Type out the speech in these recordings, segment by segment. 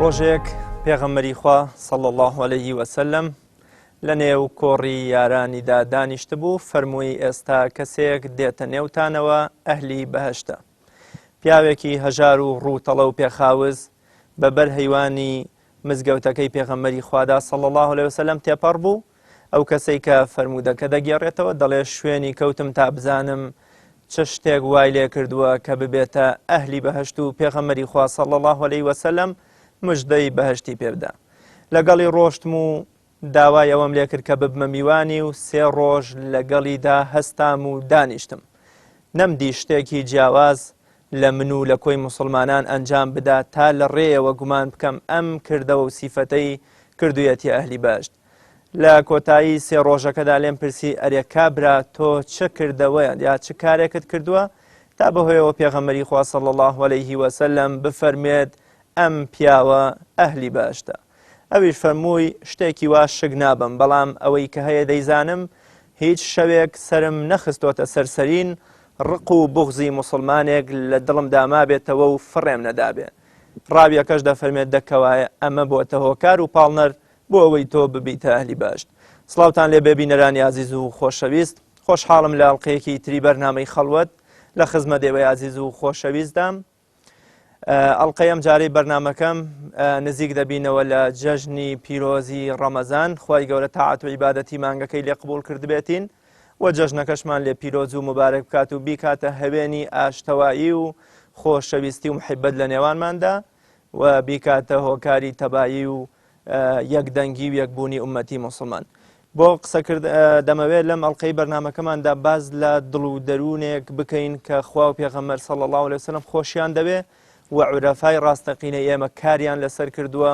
ڕۆژێک پێغەمبەری خوا صلی الله علیه وسلم لە نێو کۆڕی یارانیدا دانیشت بوو فەرمووی ئێستا کەسێک دێتە نێوتانەوە ئەهلی بەهەشتە. پیاوێکی هەژار و ڕووتەڵە و پێخاوز بەبەر هەیوانی مزگەوتەکەی پێغەمبەری خوادا صلی الله علیه وسلم تێپەڕ بوو. ئەو کەسەی کە فەرموودەکە دەگێڕێتەوە دەڵێ شوێنی کەوتم تا بزانم چ شتێک وای لێ کردووە کە ببێتە ئەهلی بەهەشت و پێغەمبەری خوا صلی الله علیه وسلم مژدەی بەهەشتی پێبدا. لەگەڵی ڕۆشتم و داوای ئەوەم لێ کرد کە ببمە میوانی و 3 ڕۆژ لەگەڵیدا هەستام و دانیشتم. نەمدی شتێکی جیاواز لە من و لە کۆی موسڵمانان ئەنجام بدا تا لە ڕێیەوە گومان بکەم ئەم کردەوە و سیفەتەی کردوویەتی ئەهلی بەهەشت. لە کۆتایی 3 ڕۆژەکەدا لێم پرسی ئەرێ کابرا تۆ چه کردەوەیە یا چ کارێکت کردووە تا بەهۆیەوە پێغەمبەری خوا صلی الله علیه وسلم بفەرمێت ئەم پیاوە ئەهلی بەهەشتە. ئەویش فەرمووی شتێکی وا شک نابم، بەڵام ئەوەی کە هەیە دەیزانم هیچ شەوێک سرم نەخستۆتە سەرسەرین ڕق و بوغزی موسڵمانێک لە دڵمدا مابێتەوە و فڕێم نەدابێ. ڕاویەکەش دەفەرمێت دەکەوایە ئەمە بۆتە هۆکار و پاڵنەر بۆ ئەوەی تۆ ببیتە ئەهلی بەهەشت. سڵاوتان لێ بێ بینەرانی عەزیز و خۆشەویست، خۆشحاڵم لە ئەڵقەیەکی تری بەرنامەی خەڵوەت لە خزمەت ئێوەی عەزیز و خۆشەویستدام. ئەڵقەیەم جارەی بەرنامەکەم نزیک دەبینەوە لە جەژنی پیرۆزی ڕەمەزان. خوای گەورە تاعات و عیبادەتی مانگەکەی لێ قبوڵ کردبێتین و جەژنەکەشمان لێ پیرۆز و مبارەک بکات و بیکاتە هەوێنی ئاشتەوایی و خۆشەویستی و محبەت لە نێوانماندا و بیکاتە هۆکاری تەبایی و یەکدەنگی و یەکبوونی ئومەتی موسڵمان. بۆ قسەکرد دەمەوێت لەم ئەڵقەی بەرنامەکەماندا باز لە دڵ و دەروونێک بکەین کە خوا و پێغەمبەر صلی الله علیه وسلم خۆشیان دەوێ و عورەفای ڕاستەقینەی ئێمە کاریان لەسەر کردووە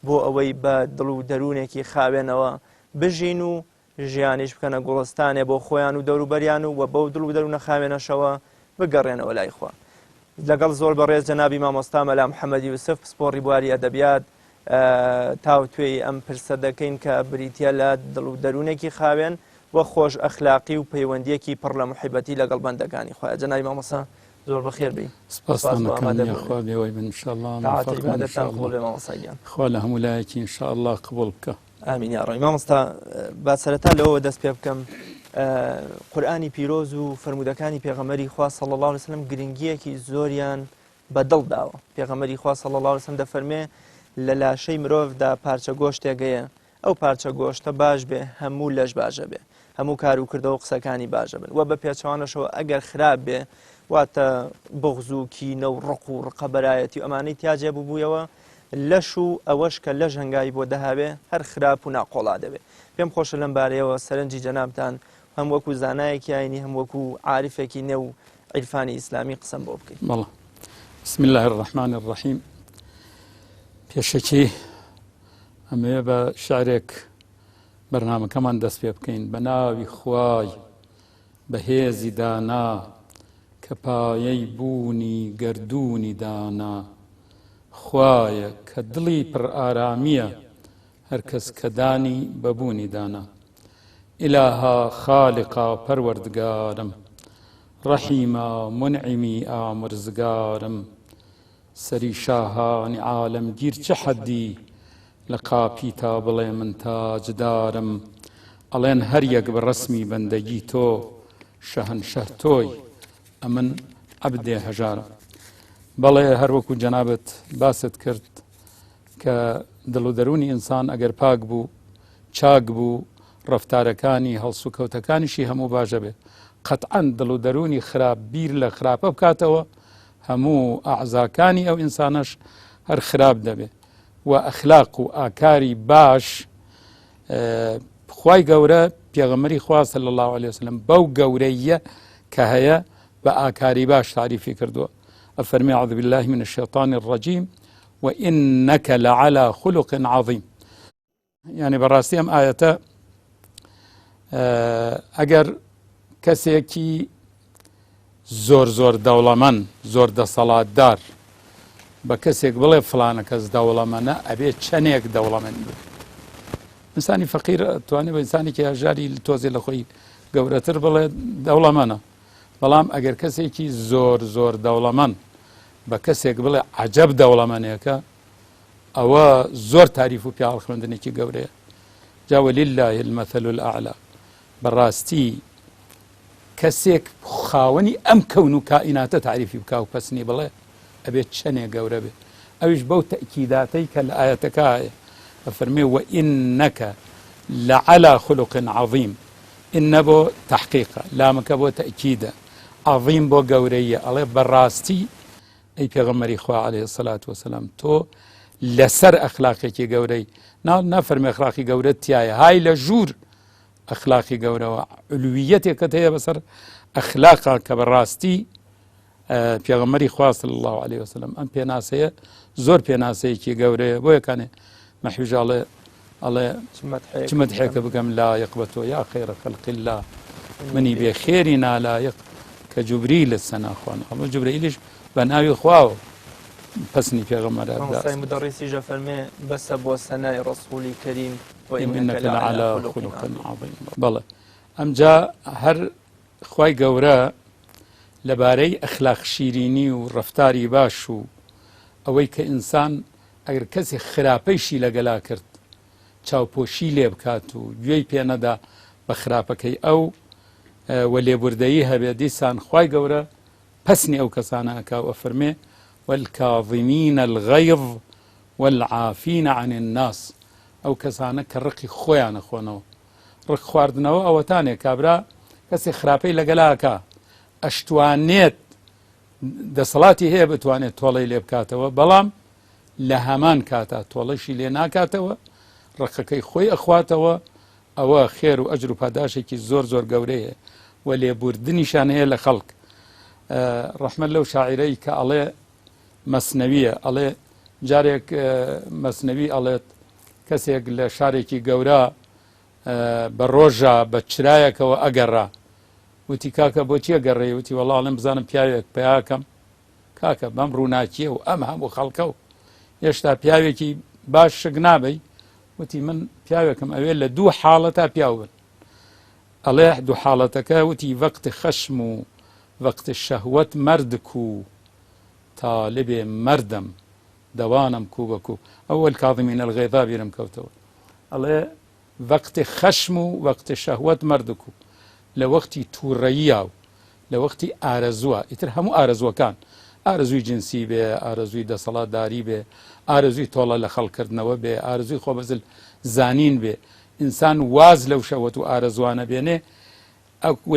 بۆ ئەوەی بە دڵ و دەروونێکی خاوێنەوە بژین و ژیانیش بکەنە گوڵستانێ بۆ خۆیان و دەوروبەریان و بەو دڵ و دەروونە خاوێنەشەوە بگەڕێنەوە لای خوا. لەگەڵ زۆر بەڕێز جەنابی مامۆستا مەلا محەممەدی یوسف پسپۆڕی بواری ئەدەبیات تاوتوێی ئەم پرسە دەکەین کە بریتە لە دڵ و دەروونێکی خاوێن و خۆش ئەخلاقی و پەیوەندیەکی پڕ لە محیبەتی لەگەڵ بەندەکانی خۆیان. جەنابی مامۆستا زۆر بەخێر بی. خوا لە هەموو لایەکی ئینشاءالله قبوڵ بکە. ئامین یا ڕەبی. مامۆستا با سەرەتا لەوە دەست پێ بکەم قورئانی پیرۆز و فەرموودەکانی پێغەمبەری خوا صلی الله علیه وسلم گرنگیەکی زۆریان بەدڵ داوە. پێغەمبەری خوا صلی الله علیه وسلم دەفەرمێ لە لاشەی مرۆڤدا پارچە گۆشتێکەیە، ئەو پارچە گۆشتە باش بێ هەموو لەش باشە بێ، هەموو کار و کردەوە قسەکانی باشە بن و بە پێچەوانەشەوە ئەگەر خراپ بێ واتە بغز و کینە و ڕق و ڕقەبەرایەتی و ئەمانەی تیاجێ ببوویەوە لەش و ئەوەش کە لەش هەنگاوی بۆ دەهابێ هەر خراپ و ناقۆڵا دەبێ. پێم خۆشە لەم بارەیەوە سەرنجی جەنابتان هەم وەکو زانایەکی ئاینی هەم وەکو عارفێکی نێو عیرفانی ئیسلامی قسەم بۆ بکەین. بەڵێ. بسم الله الرحمن الرحیم. پێشەکی ئەمەیە بە شعرێک بەرنامەکەمان دەست پێ بکەین. بە ناوی خوای بەهێزی دانا کە پایەی بوونی گەردوونی دانا، خوایە کە دڵی پڕ ئارامیە هەر کەس کە دانی بەبوونی دانا. ئیلاها خالقا پەروەردگارم، ڕەحیما منعیمی ئامرزگارم، سەری شاهانی عالەمگیر چه حەدی لە قاپی تا بڵێ من تاجدارم. ئەڵێن هەر یەک بە ڕەسمی بەندەگی تۆ شەهەنشەه تۆی ئەمن عەبدێ هەژارم. بەڵێ هەروەکو جەنابەت باست کرد کە دڵ و دەروونی ئینسان ئەگەر پاک بوو چاک بوو ڕەفتارەکانی هەڵس و کەوتەکانیشی هەموو باشە بێ. قەتعەن دڵ و دەروونی خراپ بیر لە خراپە بکاتەوە هەموو ئەعزاکانی ئەو ئینسانەش هەر خراپ دەبێ. و ئەخلاق و ئاکاری باش خوای گەورە پێغەمبەری خوا صلی الله علیه وسلم بەو گەورەیە کە هەیە بە ئاکاری باش تعریفی کردووە. ئەفەرمێ أعوذ بالله من الشیطان الرجیم وإنك لعلى خلق عظیم. یعنی بەڕاستی ئەم ئایەتە ئەگەر کەسێکی زۆر دەوڵەمەند زۆر دەسەڵاتدار بە کەسێک بڵێ فلانە کەس دەوڵەمەندە ئەبێ چەندێک دەوڵەمەند بێت. ئینسانی فەقیر توانێت بە ئینسانێکی هەژاری تۆزێ لە خۆی گەورەتر بڵێ دەوڵەمەندە، بەڵام ئەگەر کەسێکی زۆر دەوڵەمەند بە کەسێک بڵێ عەجەب دەوڵەمەندێکە ئەوە زۆر تاریف و پیاڵ خوێندنێکی گەورەیە. جا ولله المەثل الأعلى بەڕاستی کەسێک خاوەنی ئەم کەون و کائیناتە تعریفی بکا و پەسنی بڵێ ئەبێت چەنێ گەورە بێ. ئەویش بەو تەکیداتەی کە لە ئاەتەکە هەیە ئەفەرمێ وئینەکە لەعەلا خولق عەظیم. ئینە بۆ تەحقیقە، لامەکە بۆ تەکیدە، عەظیم بۆ گەورەیە. ئەڵێ بەڕاستی ئەی پێغەمبەری خوا عەلەیهی سەلات وەسەلام تۆ لەسەر ئەخلاقێکی گەورەی نافەرمێ ئەخلاقی گەورە تایە، های لە ژوور ئەخلاقی گەورەوە علوویەتێکت هەیە بەسەر ئەخلاقا کە بەڕاستی پێغەمبەری خوا صلی الله علیه وسلم ئەم پێناسەیە زۆر پێناسەیەکی گەورەیە. بۆ یەکانێ مەحویژ ئەڵێ چ مەدحێکە بگەم لایق بە تۆ یا خەیرە خەلقی الله منی بێ خێری نالایق کە جوبریل سەناخوان. ئەڵێ جوبریلیش بە ناوی خواوە پەسنی پێغەمبەرە مدەڕیسیش فەرمێ بەسە بۆ سەنای ڕەسوولی کەریم وإنك لعلى خلق عظيم. بەڵێ ئەمجا هەر خوای گەورە لەبارەی ئەخلاق شیرینی و ڕەفتاری باش و ئەوەی کە ئینسان ئەگەر کەسی خراپەیشی لەگەلا کرد چاوپۆشی لێ بکات و گوێی پێنەدا بە خراپەکەی ئەو وە لێبوردەیی هەبێ دیسان خوای گەورە پەسنی ئەو کەسانە ئەکا و ئەفەرمێ والكاظمين الغيظ والعافين عن الناس. ئەو کەسانە کە ڕقی خۆیان نەخۆنەوە. ڕق خواردنەوە ئەوەتانێک کابرا کەسی خراپەی لەگەلاکە ئەشتوانێت دەسەڵاتی هەیە بتوانێت تۆڵەی لێ بکاتەوە، بەڵام لە هەمان کاتە تۆڵەشی لێ ناکاتەوە، ڕقەکەی خۆی ئەخواتەوە. ئەوە خێر و ئەجر و پاداشێکی زۆر زۆر گەورەیە و لێبوردنیشان هەیە لە خەڵک. ڕەحمەت لەو شاعیرەی کە ئەڵێ مەسنەویە، ئەڵێ جارێک مەسنەوی ئەڵێت کەسێک لە شارێکی گەورە بە ڕۆژە بە چرایەکەوە ئەگەڕا، وتی کاکە بۆچی ئەگەڕێ؟ وتی وەڵڵا بزانم پیاوێک پیاکەم. کاکە بەم ڕووناکیە و ئەم هەموو خەڵکە و هێشتا پیاوێکی باش شک نابەی؟ وتی من پیاوێکم ئەوێ لە دوو حاڵەتا پیاو بن. ئەڵێ دوو حاڵەتەکە وتی وەقتی خەشم و وەقتی شەهوەت مەردک و تالبێ مەردەم دەوانم کوو بە کوو. ئەوەل کاظمین الغەیظا بیرم کەوتەوە. ئەڵێ وەقتی خەشم و وەقتی شەهوەت مەردک و لە وەختی تووڕەییە و لە وەختی ئارەزووە، ئیتر هەموو ئارەزوەکان، ئارەزووی جنسی بێ، ئارەزووی دەسەڵاتداری بێ، ئارەزووی تۆڵە لە خەڵکردنەوە بێ، ئارەزووی خۆبەزل زانین بێ، ئینسان واز لەو شەوەت و ئارەزوانە بێنێ.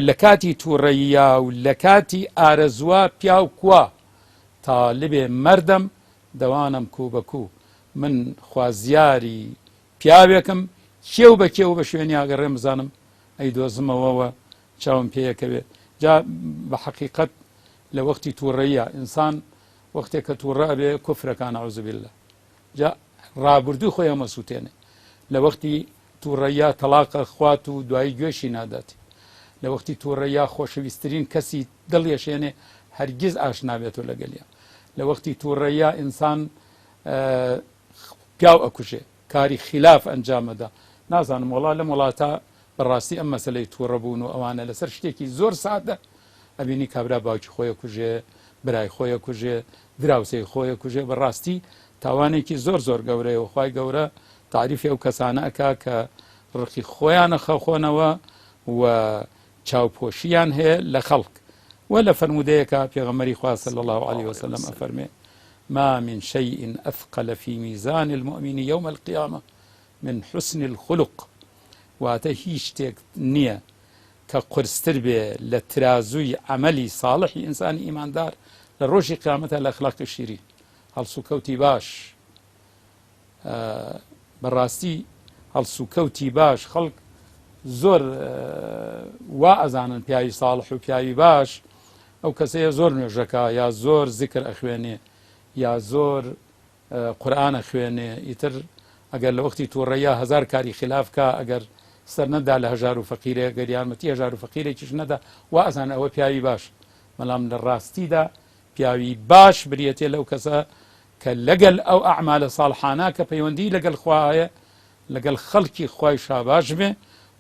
لە کاتی تووڕەییە و لە کاتی ئارەزووە پیاو کووە تالبێ مەردەم دەوانم کوو بە کوو. من خوازیاری پیاوێکم کێو بە کێو بە شوێنی ئاگەڕێم بزانم ئەی دۆزمەوەوە چاوم پێیەکەوێ. جا بە حەقیقەت لە وەختی تووڕەییە ئینسان وەختێک کە تووڕە بێ کوفرەکان عەوزە بیلله، جا ڕابردووی خۆی مەسووتێنێ. لە وەختی تووڕەییە تەلاقە خوات و دوایی گوێشی ناداتی. لە وەختی تووڕەییە خۆشەویستترین کەسی دڵیەشێنێ هەرگیز ئاشنا بێتەوە لەگەلیە. لە وەختی تووڕەییە ئینسان پیاو ئەکوژێ، کاری خلاف ئەنجامەدا. نازانم وڵا لەم وڵاتە بەڕاستی ئەم مەسەلەی تووڕەبوون و ئەوانە لەسەر شتێکی زۆر سادە ئەبینی کابرا باوکی خۆیە کوژێ، برای خۆیە کوژێ، دراوسەی خۆیە کوژێ. بەڕاستی تاوانێکی زۆر زۆر گەورەیە و خوای گەورە تعریفی ئەو کەسانە ئەکا کە ڕقی خۆیانە خەخۆنەوە و چاوپۆشیان هەیە لە خەڵک. و لە فەرمودەیەکە پێغەمبەری خوا صلی الله عليه وسلم ئەفەرمێ ما من شيء أثقل في ميزان المؤمن يوم القيامة من حسن الخلق. واتە هیچ شتێک نییە کە قورستر بێ لە ترازووی عەمەلی ساڵحی ئینسانی ئیماندار لە ڕۆژی قیامەتە لە ئەخلاقی شیرین، هەڵسوکەوتی باش. بەڕاستی هەڵسوکەوتی باش خەڵک زۆر وا ئەزانن پیاوی ساڵح و پیاوی باش ئەو کەسەیە زۆر نوێژەکە یا زۆر زیکر ئەخوێنێ یا زۆر قورئان ئەخوێنێ. ئیتر ئەگەر لە وەختی تووڕەییە هەزار کاری خلافکە، ئەگەر سەر نەدا لە هەژار و فەقیرێ، گەر یارمەتی هەژار و فەقیرێکیش نەدا وا ئەزان ئەوە پیاوی باش. بەڵام لە ڕاستیدا پیاوی باش بریەتێ لەو کەسە کە لەگەل ئەو ئەعمالە ساڵحانە کە پەیوەندی لەگەڵ خوا هەیە لەگەڵ خەڵکی خوای شاباش بێ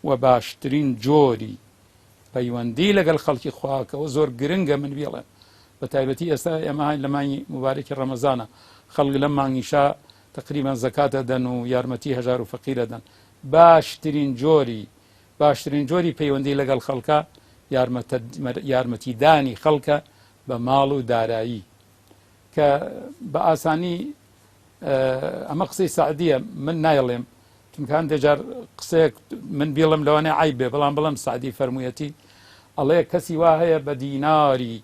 و باشترین جۆری پەیوەندی لەگەڵ خەڵکی خواکەوە زۆر گرنگە. من بێڵێ بە تایبەتی ئێستا ئێمە لە مانگی مبارەکی ڕەمەزانە خەڵک لەم مانگیشا تقریبان زەکاتە دەن و یارمەتی هەژار و فەقیرە دەن. باشترین جۆری پەیوەندی لەگەڵ خەڵکە یارمەتیدانی خەڵکە بە ماڵ و دارایی کە بە ئاسانی ئەمە قسەی سعدیە من نایڵێم چونکان دەجار قسەیەک من بیڵم لەوانێ عیب بێ بەڵام بڵم سعدی فەرموویەتی ئەڵێ کەسی وا هەیە بە دیناری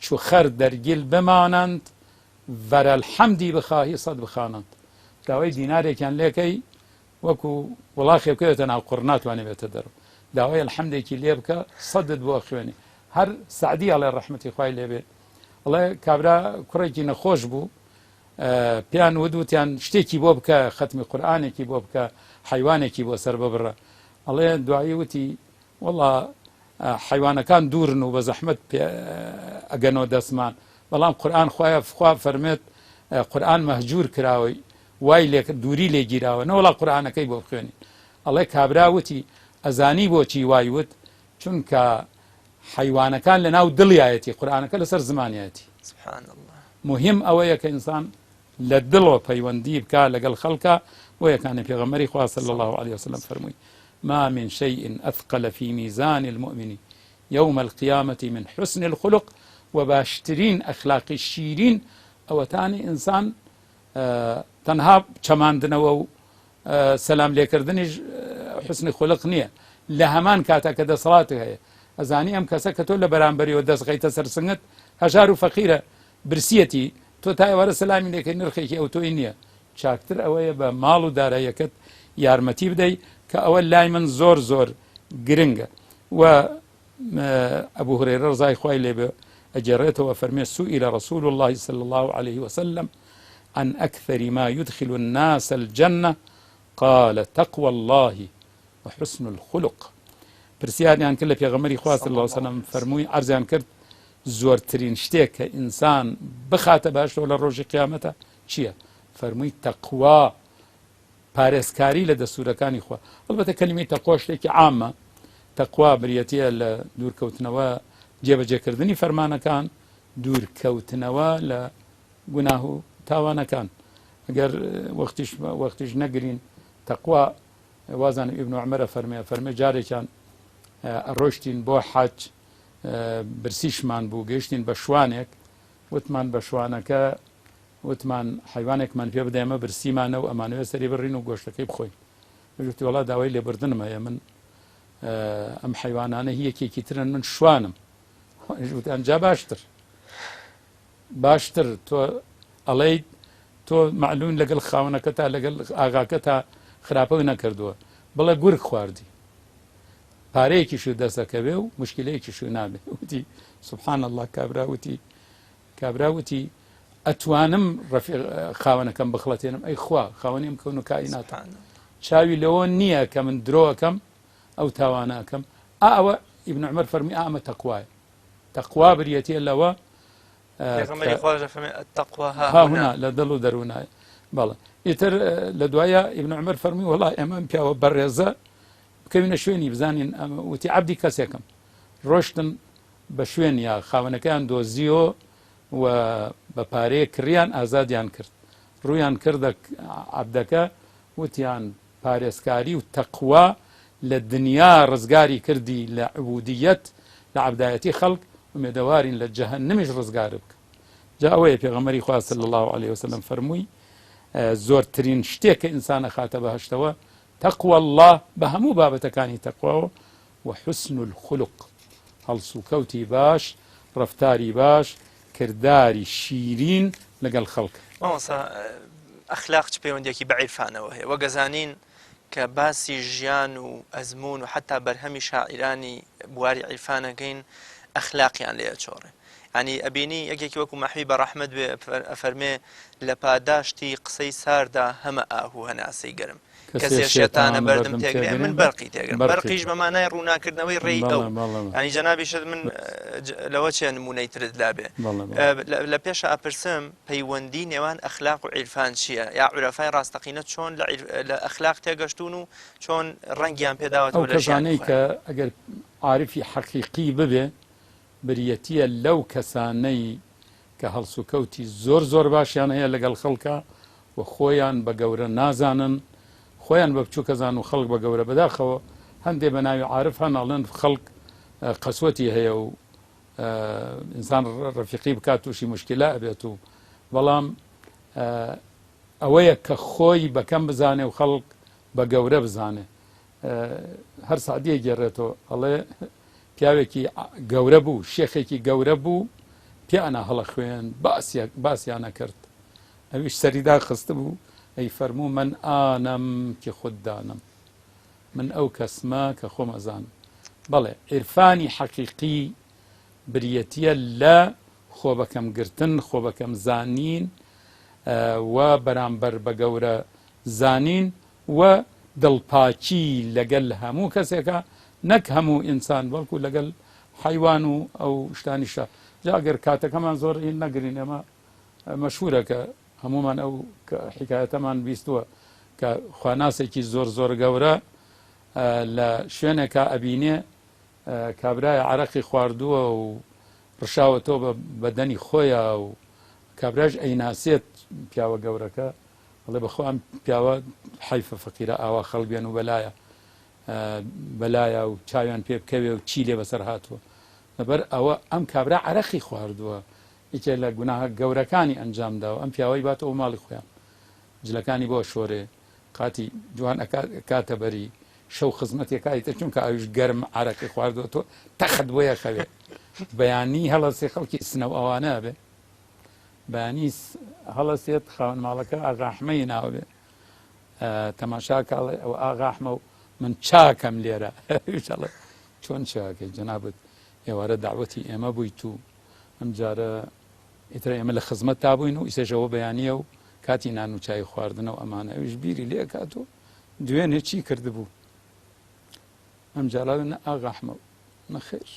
چوخەر دەرگیل بمانند ڤەرە الحەمدی بخواهی سەد بخوانند. داوای دینارێکیان لێکەی وەکو وڵاخێ بکەوێتە ناو قوڕ ناتوانێ بێتە دەرەوە داوای الحەمدێکی لێ بکە سەدت بۆ خوێنی. هەر سعدی ئەڵێ ڕەحمەتی خوای لێبێ ئەڵێ کابرا کوڕێکی نەخۆش بوو پیان وتیان شتێکی بۆ بکە ختمی قورئانێکی بۆ بکە حیوانێکی بۆ سەر ببڕە ئەڵێ دوایی وتی وەڵا حیوانەکان دوورن و بە زەحمەت ئەگەنەوە دەستمان بەڵام قورئان خوا فەرمێت قورئان مەهجور کراوەی وای دووری لێ گیراوە نەوەڵا قورئانەکەی بۆ بخوێنی. ئەڵێ کابرا وتی ئەزانی بۆچی وای وت چونکە حیوانەکان لە ناو دڵیایەتی قورئانەکە لەسەر زمانیەتی. مهم ئەوەیە کە ئینسان لە دڵەوە پەیوەندی بکە لەگەڵ خەڵکە وەیەکانی پێغەمبەری خوا صلی الله عليه وسلم فەرمووی ما من شيء أثقل في ميزان المؤمن يوم القيامة من حسن الخلق وباشترين أخلاق الشيرين أو تاني إنسان تەنها چەماندنەوە و سەلام لێکردنیش حسنی خولق نییە لە هەمان کاتە کە دەسەڵاتت هەیە ئەزانی ئەم کەسە کە تۆ لە بەرامبەریەوە دەستغیتە سەرسنگت هەژار و فەقیرە برسیەتی تۆ تا ئێوارە سەلامی لێکەی نرخێکی ئەو تۆی نییە چاکتر ئەوەیە بە ماڵ و داراییەکەت یارمەتی بدەیت کە ئەوە لای من زۆر زۆر گرنگە. و ئەبوو هورەیرە ڕزای خوای لێبێ ئەجێڕێتەوە فەرمێ سئل رسول الله صلى الله عليه وسلم عن أكثر ما يدخل الناس الجنة قال تقوى الله وحسن الخلق. پرسیاریان کرد لە پێغەمبەری خوا صلی الله عليه وسلم فەرمووی عەرزیان کرد زۆرترین شتێک کە ئینسان بخاتە باشەوە لە ڕۆژی قیامەتە چییە؟ فەرمووی تەقوا پارێزکاری لە دەستورەکانی خوا. ئەلبەتە کەلیمەی تەقوا شتێکی عامە تەقوا بریەتیە لە دوورکەوتنەوە جێبەجێکردنی فەرمانەکان دوورکەوتنەوە لە گوناه و تاوانەکان. ئەگەر وەختیش نەگرین تەقوا وازان ئیبن عومەرە فەرمێ جارێکیان ڕۆشتین بۆ حەج برسیشمان بوو گەیشتین بە شوانێک وتمان بە شوانەکە وتمان حیوانێکمان پێ بدە ئێمە برسیمانە و ئەمانەوێ سەری بڕین و گۆشتەکەی بخۆین. وتی وەڵا داوای لێبوردنم هەیە من ئەم حیوانانە هیەکێکی ترن من شوانم. وتیان جا باشتر تۆ ئەڵێیت تۆ معلوم لەگەڵ خاونەکەتا لەگەڵ ئاغاکەتا خراپە نەکردووە بڵێ گورگ خواردی پارەیەکیش دەسەکە بێ و مشکلەیەکیش نابێ. وتی سبحان الله کابراوتی ئەتوانم خاوەنەکەم بخڵەتێنم ئەی خوا خاوەنیم کەون و کائیناتە چاوی لەوە نییە کە من درۆەکەم ئەو تاوانەکەم. ئەوە ئیبن عومەر فەرمی ئەمە تەقوایە. تەقوا بریەتیە لەوە هاهنا لە دڵ و دەروونایە. بەڵێ ئیتر لە دوایە ئیبن عومەر فەرمی وەڵا ئێمە پیاوە بەڕێزە بکەوینە شوێنی بزانین وتی عەبدی کەسێکم ڕۆشتن بە شوێن یا خاوەنەکەیان دۆزیۆ و بە پارەیە کڕیان ئازادیان کرد ڕوویان کردە عەبدەکە وتیان پارێزکاری و تەقوا لە دنیا ڕزگاری کردی لە عوبودیەت لە عەبدایەتی خەڵک و مێدەوارین لە جەهەنەمیش ڕزگار بکە. جا ئەوەیە پێغەمبەری خوا صلی الله عليه وسلم فەرمووی زۆرترین شتێک کە ئینسان ئەخاتە بەهەشتەوە تەقوى الله بە هەموو بابەتەکانی تەقواوە و حسن الخلق هەڵسوکەوتی باش ڕەفتاری باش کردداری شیرین لەگەڵ خەڵک. ئەخلاق چ پەیوەندێکی بە عیرفانەوە هەیە وەگەزانین کە باسی ژیان و ئەزمون و حتا بەرهەمی شاعیرانی بواری عیرفانەکەین ئەخلاقیان لێ چۆڕێ. ینی ئەبینی یەکێکی وەکو مەحوی بە ڕەحمەت ئەفەرمێ لە پاداشتی قسەی ساردا هەمە ئاهوو هەناسەی گەرم کەسێ شێتانە بەردەم تێگرێ من بەرقی تێگرم بەرقیش بەمانای ڕووناکردنەوەی ڕێی ئەو ینی جەنابیشت من لەوە چێ نمونەی ترت لابێ لە پێش ئاپرسم پەیوەندی نێوان ئەخلاق و عیرفان چییە یا عورەفای ڕاستەقینە چۆن لە ئەخلاق تێگەشتون و چۆن ڕەنگیان پێداوەتەوە لە ژیانەی کە ئەگەر عارفی حەقیقی ببێ بریەتیە لەو کەسانەی کە هەڵسوکەوتی زۆر باشیان هەیە لەگەڵ خەڵکە و خۆیان بە گەورە نازانن خۆیان بە بچوو کەزان و خەڵک بە گەورە بەداخەوە هەندێک بە ناوی عارف هەناڵێن خەڵک قەسوەتی هەیە و ئینسان ڕەفیقی بکات تووشی مشکلە ئەبێت و بەڵام ئەوەیە کە خۆی بەکەم بزانێ و خەڵک بە گەورە بزانێ هەر سعدیە گێڕێتەوە ئەڵێ پیاوێکی گەورە بوو شێخێکی گەورە بوو پیانە هەڵە خوێن باسییانە کرد ئەویش سەریدا خست بوو ئەی فەرموو من ئانەم کی خوددانم من ئەو کەسمە کە خۆم ئەزانم بەڵێ عیرفانی حەقیقی بریەتیە لە خۆ بەکەم گرتن خۆ بەکەم زانین و بەرامبەر بە گەورە زانین و دڵپاکی لەگەل هەموو کەسێکە نەک هەموو ئینسان بەڵکو لەگەل حیوان و ئەو شتانیشە جاگەر کاتەکەمان زۆر ئین نەگرین ئەمە مەشهورە کە هەمومان ئەو حکایەتەمان بیستووە کە خواناسێکی زۆر زۆر گەورە لە شوێنێکە ئەبینێ کابرای عەرەقی خواردووە و ڕشاوەتەوە بە بەدەنی خۆیە و کابراش ئەیناسێت پیاوە گەورەکە ئەڵێ بەخۆ ئەم پیاوە حەیفە فەقیرە ئاوا خەڵبێن و بەلایە و چاویان پێ بکەوێ و چی لێ بەسەر هاتووە لەبەر ئەوە ئەم کابرا عەرەقی خواردووە یەکێ لە گوناهە گەورەکانی ئەنجامداوە ئەم پیاوەی باتەوە ماڵی خۆیان جلەکانی بۆ شۆرێ قاتی جوان کاتە بەری شەو خزمەتێکایتە چونکە ئەویش گەرم عەرەقی خواردووە تۆ تەخت بۆیە خەوێ بەیانی هەڵەسێ خەڵکی سنەو ئەوانە بێ بەیانی هەڵەسێت خاوەن ماڵەکە ئاغاحمەی ناوبێ تەماشا کاڵێ ئەو ئاغاحمە و من چاکەم لێرە چۆن چاکەی جەنابەت ئێوارە داوەتی ئێمە بوویت و ئەم جارە ئیتر ئێمە لە خزمەت تا بووین و ئیسەژەوە بەیانیە و کاتی نان و چای خواردنەوە ئەمانە ئەویش بیری لێ کاتۆ دوێنێ چی کردبوو ئەم جاڵاوێن ئاغاحمە نەخێر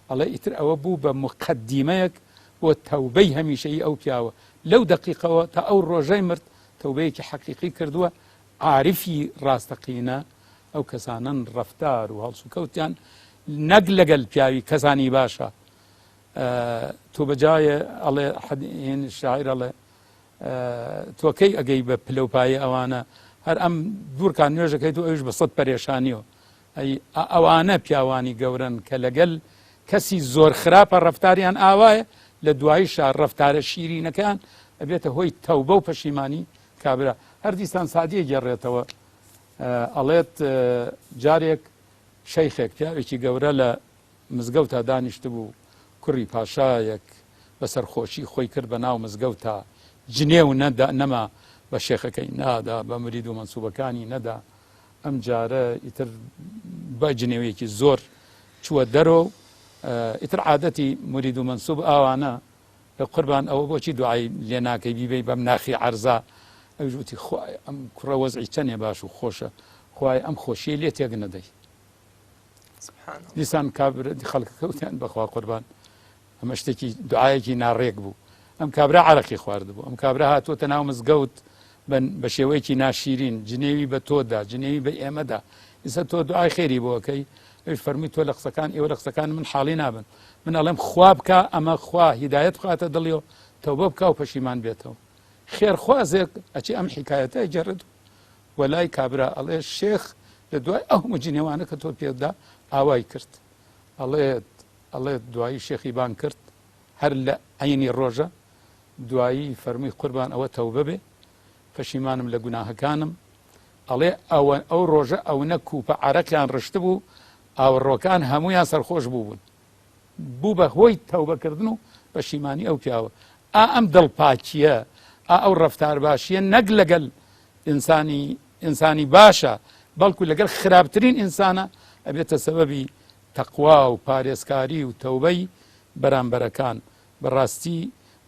ئەڵێ ئیتر ئەوە بوو بە مقەدیمەیەک بۆ تەوبەی هەمیشەیی ئەو پیاوە لەو دەقیقەوە تا ئەو ڕۆژەی مرد تەوبەیەکی حەقیقی کردووە عارفی ڕاستەقینە ئەو کەسانن ڕەفتار و هەڵس و کەوتیان نەک لەگەل پیاوی کەسانی باشە تۆ بەجایە ئەڵێ شاعیر ئەڵێ تۆکەی ئەگەی بە پلەپایی ئەوانە هەر ئەم دوورکان نوێژەکەیت و ئەوش بە سەد پەرێشانیەوە ئەوانە پیاوانی گەورن کە لەگەل کەسی زۆر خراپە ڕەفتاریان ئاوایە لە دوایی شار ڕەفتارە شیرینەکان ئەبێتە هۆی تەوبە و پەشیمانی کابرا هەر دیسان سادیە گێڕێتەوە ئەڵێت جارێک شەیخێک پیاوێکی گەورە لە مزگەوتا دانیشت بوو کوڕی پاشایەک بەسەر خۆشی خۆی کرد بە ناو مزگەوتا جنێ و نەما بە شێخەکەی نادا بە مرید و مەنسوبەکانی نەدا ئەم جارە ئیتر بە جنێوەیەکی زۆر چووە دەرەوە ئیتر عادەتی مرید و مەنسوب ئاوانە قوربان ئەوە بۆچی دوعای لێ ناکەی بیبەی بەم ناخی عەرزا ئەویش وتی خوای ئەم کوڕە وەزعی چەندێ باش و خۆشە خوای ئەم خۆشیە لێ تێک نەدەی دیسان کابرا خەڵکە کەوتیان بەخوا قوربان ئەمە شتێکی دوعایەکی ناڕێک بوو ئەم کابرا عەرەقی خواردبوو ئەم کابرا هاتووەتە ناو مزگەوت بە شێوەیەکی ناشیرین جنێوی بە تۆدا جنێوی بە ئێمەدا ئیسا تۆ دوعای خێری بۆکەی ئەوش فەرمی تۆ لە قسەکان ئێوە لە قسەکان من حاڵی نابن من ئەڵێم خوا بکە ئەمە خوا هیدایەت بخاتە دڵیەوە تەوبە بکە و پەشیمان بێتەوە خێرخوازێک ئەچی ئەم حیکایەتە جەرد وەلای کابرا ئەڵێ شێخ لە دوای ئەو هەموو جنێوانە کە تۆ پێدا ئاوای کرد ئەڵێت دوایی شێخی بان کرد هەر لە عینی ڕۆژە دوایی فەرمووی قوربان ئەوە تەوبە بێ پەشیمانم لە گوناهەکانم ئەڵێ ئەو ڕۆژە ئەو نەکوپە عەرەقیان ڕشت بوو ئاوەڕۆکان هەمویان سەرخۆش بوون بوو بە هۆی تەوبەکردن و پەشیمانی ئەو پیاوە ئەم دڵپاکیە ئەو ڕەفتار باشیە نەک لەگەل ئینسانی باشە بەڵکو لەگەل خراپترین ئینسانە ئەبێتە سەبەبی تەقوا و پارێزکاری و تەوبەی بەرامبەرەکان بەڕاستی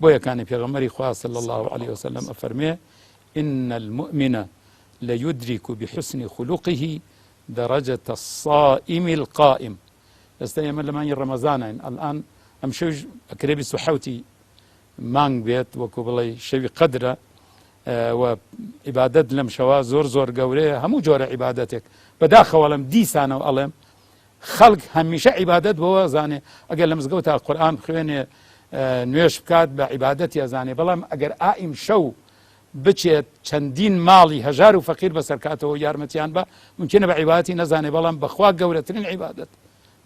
بۆ یەکانی پێغەمبەری خوا صلی الله عليه وسلم ئەفەرمێ إن المؤمن ليدرك بحسن خلقه درجة الصائم القائم ئێستا لەمانی ڕەمەزانین ئەلان ئەم شەویش ئەکرێ 27 مانگ بێت وەکو بڵێ شەوی قەدرە و عیبادەت لەم شەوە زۆر گەورەیە هەموو جۆرە عیبادەتێک بەداخەوە لەم دیسانەوە ئەڵێم خەڵک هەمیشە عیبادەت بۆوە زانێ ئەگەر لە مزگەوتا قورئان بخوێنێ نوێش بکات بە عیبادەتی ئەزانێ بەڵام ئەگەر ئائیم شەو بچێت چەندین ماڵی هەژار و فەقیر بەسەرکاتەوە یارمەتیان بە ممکنە بە عیبادەتی نەزانێ بەڵام بەخوا گەورەترین عیبادەت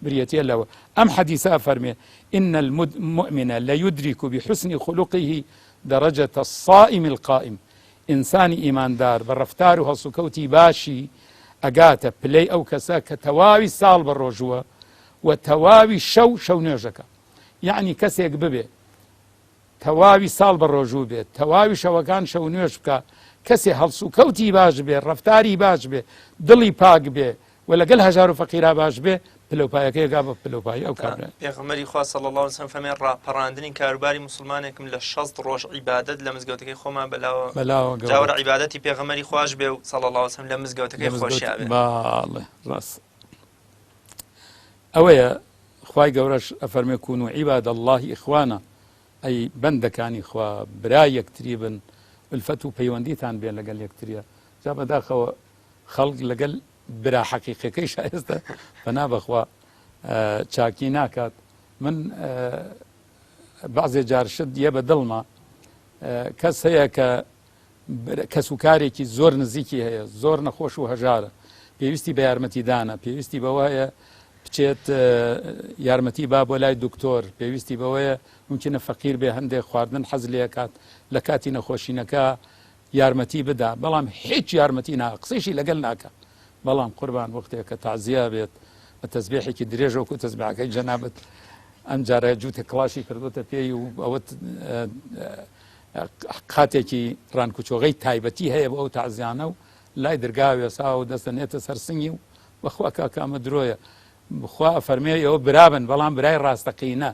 بريتي لو حديث فرمي إن المؤمن لا يدرك بحسن خلقه درجة الصائم القائم إنسان إيمان دار برفتاره سكوتي باشي أقاتا بلي أو كسا كتواوي سال بالرجوة وتواوي شو نيجك يعني كسيك ببي تواوي سال بالرجوة بي تواوي شوكان شو نيجك كسي هلسو كوتي باش بي رفتاري باش بي دلي باق بي ولا قل هجار فقيرا باش بي پلوپایەکەی گا بە پلوپایی ئەو کابرا پێغەمبەری خوا صلی الله علیه و سلم فەرمێ ڕاپەڕاندنی کاروباری مسلمانێکم لە 60 ڕۆژ عیبادەت لە مزگەوتەکەی خۆمان بەلاوە جاوەڕە عیبادەتی پێغەمبەری خوش بێ و صلی الله علیه و سلم لە مزگەوتەکەی خۆشییا بێ باڵێ ڕاست ئەوەیە خوای گەورەش ئەفەرمێ کون عیباد الله ئیخوانە ئەی بەندەکانی خوا برای یەکتری بن ئولفەت و پەیوەندیتان بێن لەگەڵ یەکتریە جا بەداخەوە خەڵک لەگەڵ برا حقیقەکەی شایستە فنا بەخوا چاکی ناکات من بعضێ جار شت یە بە دڵما کەس هەیە کە کەسوکارێکی زۆر نزیکی هەیە زۆر نەخۆش و هەژارە پێویستی بە یارمەتیدانە پێویستی بەوەیە بچێت یارمەتی با بۆ لای دکتۆر پێویستی بەوەیە ممکنە فەقیر بێ هەندێک خواردن حەز لێ کات لە کاتی نەخۆشینەکە یارمەتی بدا بەڵام هیچ یارمەتی نا قسەیشی لەگەڵ ناکە بەڵام قوربان وەختێک کە تعزیە بێت بە تەسبیحێکی درێژە وەکو تەسبیحەکەی جەنابەت ئەم جارە جووتێک کڵاشی کردوتە پێی و ئەوەت قاتێکی ڕانکوچۆغەی تایبەتی هەیە بۆ ئەو تعزیانە و لای دەرگا وێسا و دەستەنێتە سەرسنگی و بەخوا کاکامە درۆیە بخوا فەرمێ ئەوە برابن بەڵام برای ڕاستەقینە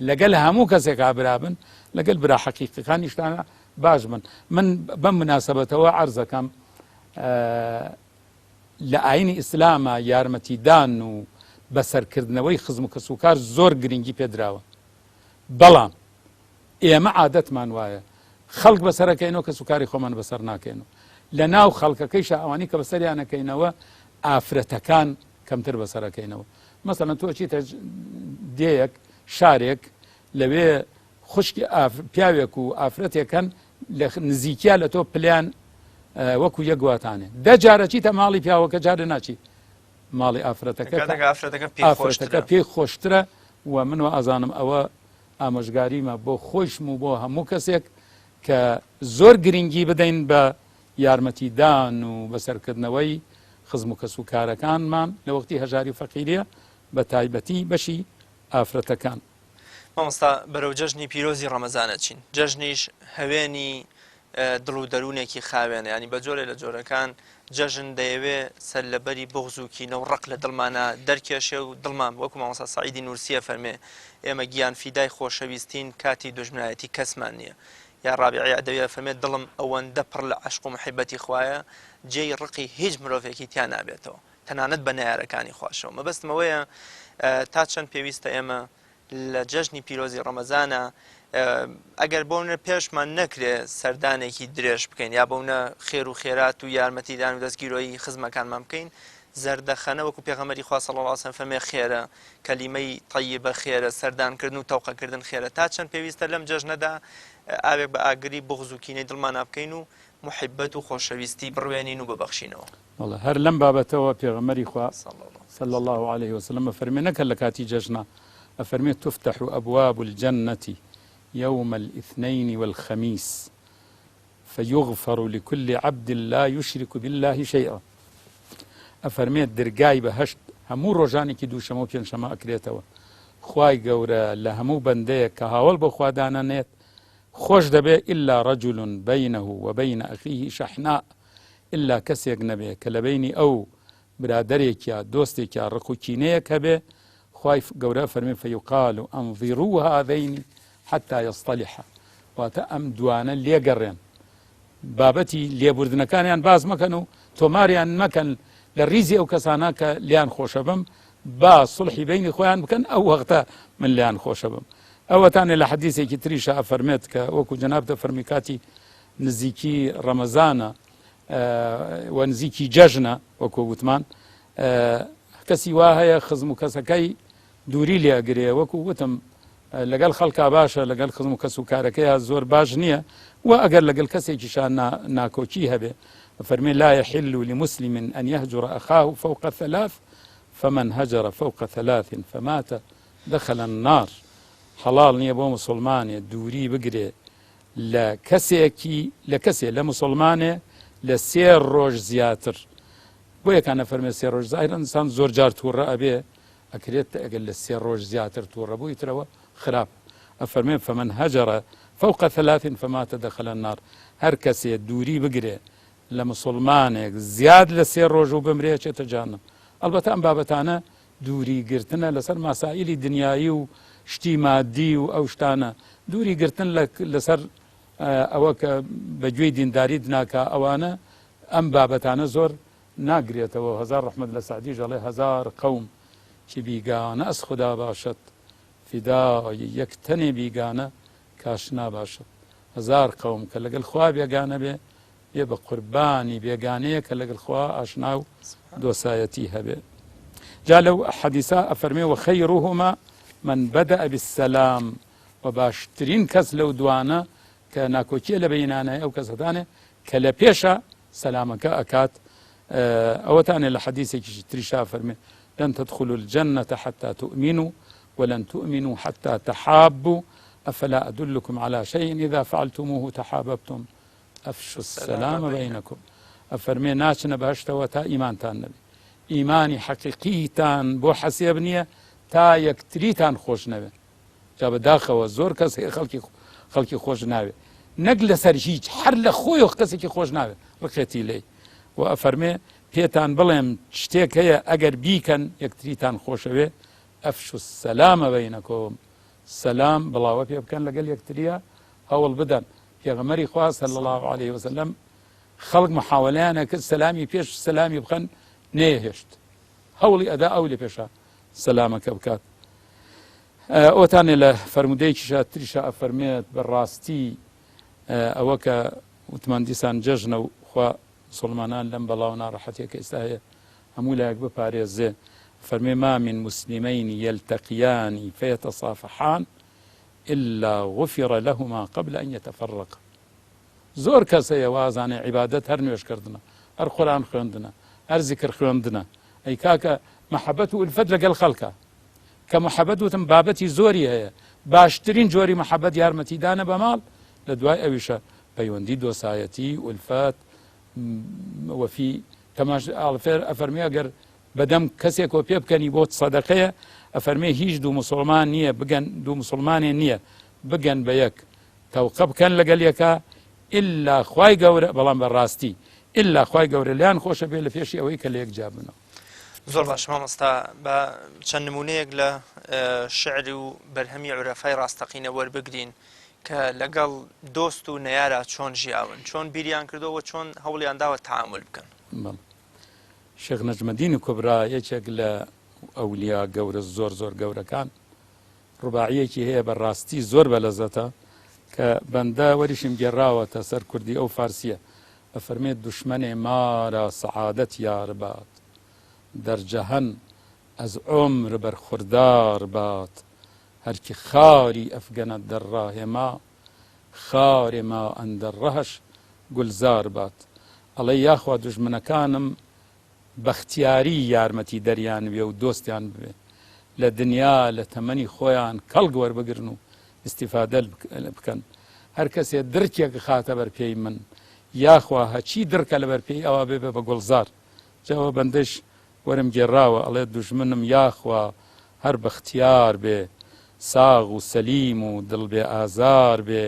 لەگەل هەموو کەسێکا برابن لەگەل برا حەقیقەکانیشتانە باش بن من بەم مناسبەتەوە عەرزەکەم لە ئاینی ئیسلامە یارمەتیدان و بەسەرکردنەوەی خزم و کەسوکار زۆر گرنگی پێدراوە بەڵام ئێمە عادەتمان وایە خەڵک بەسەرەکەینەوە کەسوکاری خۆمان بەسەر ناکەینەوە لە ناو خەڵکەکەیش ئەوانی کە بەسەریانەکەینەوە ئافرەتەکان کەمتر بەسەرەکەینەوە مەسەڵەن تۆ چیتە دێیەک شارێک لەوێ خوشکی پیاوێک و ئافرەتێکەن لە نزیکیا لە تۆ پلیان وەکو یەکواتانێ دەجارە چیتە ماڵی پیاوەکە جارە ناچی ماڵی ئافرەتەکە پێی خۆشترە و منوە ئازانم ئەوە ئامۆژگاریمە بۆ خۆشم و بۆ هەموو کەسێک کە زۆر گرنگی بدەین بە یارمەتیدان و بەسەرکردنەوەی خزم و کەسوکارەکانمان لە وەختی هەژاری فەقیریە بە تایبەتی بەشی ئافرەتەکان مامۆستا بەرەو جەژنی پیرۆزی ڕەمەزانە چین جەژنیش هەوێنی دڵ و دەروونێکی خاوێنە ینی بە جۆرێ لە جۆرەکان جەژن دەیەوێ سەرلەبەری بغز و کینە و ڕق لە دڵمانە دەرکێشێ و دڵمان وەکو مامۆستا سەعیدی نورسیە فەرمێ ئێمە گیان فیدای خۆشەویستین کاتی دوژمنایەتی کەسمان نییە یا ڕابعی ئەدەویە فەرمێت دڵم ئەوەندە پڕ لە عەشق و محەبەتی خوایە جێی ڕقی هیچ مرۆڤێکی تیان نابێتەوە تەنانەت بە نەیارەکانی خواشەوە مەبەستمەوەیە تا چەند پێویستە ئێمە لە جەژنی پیرۆزی ڕەمەزانە ئەگەر بۆنە پێشمان نەکرێ سەردانێکی درێژ بکەین یا بۆنە خێر و خێرات و یارمەتیدان و دەستگیرۆی خزمەکانمان بکەین زەردەخەنە وەکو پێغەمبەری خوا صلی الله علیه و سلم فەرمێ خێرە کەلیمەی طەیبە خێرە سەردانکردن و تەوقەکردن خێرە تا چەند پێویستە لەم جەژنەدا ئاوێک بە ئاگری بغز و کینەی دڵمان نابکەین و محبەت و خۆشەویستی بڕوێنین و ببەخشینەوە والله هەر لەم بابەتەوە پێغەمبەری خوا صلی الله عليه وسلم فەرمێ نەکە لە کاتی جەژنە أفرمي تفتح أبواب الجنة يوم الاثنين والخميس فيغفر لكل عبد لا يشرك بالله شيئا أفرمي درقاي بهشت همو روجاني كي دو شمو بين شما أكريتوا خواي قورا لهمو بنديك كهاول بخوا دانا نيت خوش دبي إلا رجل بينه وبين أخيه شحناء إلا كسيق نبي كلبيني أو برادريك يا دوستيك يا رقو كينيك هبي خوايف قورا فرمي فيقال أنظروا هذين حتى يصطلحا واتأم دوانا ليقرين بابتي ليبردنا كان يعني باز مكانو توماريان مكان للريزي أو كساناك ليان خوشبم با صلحي بين خوان مكان أو وقتا من ليان خوشبم أو تاني لحديثي كتريشا أفرميتك وكو جنابتا فرميكاتي نزيكي رمضان ونزيكي ججنا وكو وثمان كسي واهي خزمو كسكي دووری لێ ئەگرێ وەکو وتم لەگەڵ خەڵکا باشە لەگەڵ خزم و کەس و کارەکەی زۆر باش نییە و ئەگەر لەگەڵ کەسێکیشان ناکۆچی هەبێ فەرمێ لا يحل لمسلم أن يهجر أخاه فوق 3 فمن هجر فوق 3 فمات دخل النار حەڵاڵ نییە بۆ مسلمانێ دووری بگرێ لە کەسێ لە مسلمانێ لە 3 ڕۆژ زیاتر بۆ یەکانە فەرمێ 3 ڕۆژ زایرە ئینسان زۆر جار تووڕە ئەبێ ئەکرێت ئەگەر لە 3 ڕۆژ زیاتر تووڕە بووی ترەوە خراپ ئەفەرمێ فمن هەجرە فوق 3 فمات دخل النار هەر کەسێ دووری بگرێ لە مسلمانێک زیاد لە 3 ڕۆژ و بمرێ چێتە جانم ئەلبەتە ئەم بابەتانە دووری گرتنە لەسەر ماسائیلی دنیایی و شتی مادی و ئەو شتانە دووری گرتن لەسەر ئەوە کە بەگوێی دینداری ناکە ئەوانە ئەم بابەتانە زۆر ناگرێتەوە هەزار ڕەحمەت لە سعدیش ئەڵێ 1000 قەوم چی بیگانە ئەس خدا باشد فیدای یەک تەنێ بیگانە کاشنا باشد 1000 قەوم کە لەگەڵ خوا بێگانە بێ بە قوربانی بێگانەیە کە لەگەڵ خوا ئاشنا و دۆسایەتی هەبێ جا لەو حەدیسە ئەفەرمێ وخەیڕوهما من بدأ بالسلام و باشترین کەس لەو دوانە کە ناکۆچیە لە بەینانەیە ئەو کەسەدانێ کە لە پێشە سەلامەکە ئەکات ئەوەتانێ لە حەدیسێکی تریشا فەرمێ لن تدخلوا الجنة حتى تؤمنوا ولن تؤمنوا حتى تحابوا أفلا أدلكم على شيء إذا فعلتموه تحاببتم أفشوا السلام بينكم أفرمي ناچنە بەهەشتەوە تا ئیمانتان نەبێ ئیمانی حەقیقیتان بۆ حەسێب نییە تا یەکتریتان خۆش نەبێ جا بەداخەوە زۆر کەس خەڵکی خۆش ناوێ نەک لەسەر هیچ هەر لە خۆی کەسێکی خۆش ناوێ ڕقێتی لێ و ئەفەرمێ پێتان بڵێم شتێک هەیە ئەگەر بیکەن یەکتریتان خۆشەوێ ئەفشوا السلام بەینەکم سەلام بڵاوە پێ بکەن لەگەڵ یەکتریە هەوڵ بدەن پێغەمبەری خوا صلی الله عليه وسلم خەڵک محاولەیانە کرد سەلامی پێش سەلامی بخەن نێهێشت هەوڵی ئەدا ئەو لێ پێشە سەلامەکە بکات ئەوتانێ لە فەرمودەیەکیشە تریشە ئەفەرمێت بەڕاستی ئەوە کە وتمان دیسان جەژنە و خوا مسلمانان لەم بەڵاو ناڕەحەتێک کە ئێستا هەیە هەموو لایەک بپارێزێ فەرمێ ما من مسلمين يلتقيان فيتصافحان إلا غفر لهما قبل أن يتفرقا زۆر کەس هەیە وازانێ عیبادەت هەر نوێژکردنە هەر قورئان خوێندنە هەر زیکر خوێندنە ئەی کاکە مەحەبەت و ئولفەت لەگەڵ خەڵکە کە مەحەبەت وتم بابەتی زۆری هەیە باشترین جۆری مەحەبەت یارمەتیدانە بە ماڵ لە دوای ئەویشە پەیوەندی دۆسایەتی ئولفەت وەفی کەماش ئەفەرمێ ئەگەر بەدەم کەسێکەوە پێ بکەنی بۆ سەدەقەیە ئەفەرمێ هیچ دوو مسلمان نییە بگەن دوو مسلمانێ نییە بگەن بە یەک تەوقە بکەن لەگەڵ یەکە ئللا خوای گەورە بەڵام بەڕاستی ئللا خوای گەورە لیان خۆشە بێ لە پێشی ئەوەی کە لە یەک جا بنەوە زۆر باش مامۆستا بە چەند نمونەیەک لە شعر و بەرهەمی عورەفای ڕاستەقینە وەربگرین کە لەگەڵ دۆست و نەیارە چۆن ژیاون چۆن بیریان کردەوە چۆن هەوڵیان داوە تەعامل بکەن شێخ نەجمەدینی کوبرا یەکێک لە ئەولیا گەورە زۆر زۆر گەورەکان ڕوباعیەکی هەیە بەڕاستی زۆر بەلەزەتە کە بەندە وەریشم گێڕاوەتە سەر کوردی ئەو فارسیە ئەفەرمێت دوشمنێ مارە سەعادەت یار بات دەرجەهەن ئەز عۆمر بەرخوردار بات هەرکی خاری ئەفگەنە دەڕاهێما خارێما ئەندەڕەهەش گولزار بات ئەڵێ یاخوا دوژمنەکانم بەختیاری یارمەتی دەریان بێ و دۆستیان ببێ لە دنیا لە تەمەنی خۆیان کەڵک وەربگرن و استیفادە بکەن هەر کەسێ درکێک خاتە بەرپێی من یاخوا هەچی درکە لە بەرپێی ئەوە بێ بە گوڵزار جاوە بەندەش وەرم گێڕاوە ئەڵێ دوژمنم یاخوا هەر بەختیار بێ ساغ و سەلیم و دڵ بێ ئازار بێ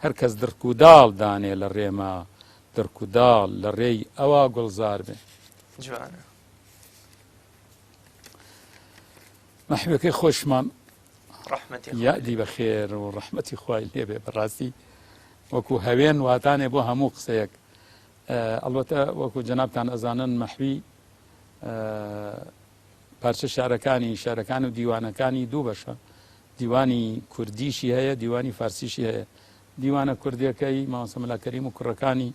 هەر کەس درک و داڵ دانێ لە ڕێما درک و داڵ لە ڕێی ئەوە گوڵزار بێ جوانە مەحبەکەی خۆشمان ڕەحمەتی یادی بەخێر و ڕەحمەتی خوای لێبێ بەڕاستی وەکو هەوێن واتانێ بۆ هەموو قسەیەک ئەڵبەتە وەکو جەنابتان ئەزانن مەحوی پارچە شارەکانی و دیوانەکانی دوو بەشە دیوانی کوردیشی هەیە دیوانی فارسیشی هەیە دیوانە کوردیەکەی مامۆستا مەلا کەریم و کوڕەکانی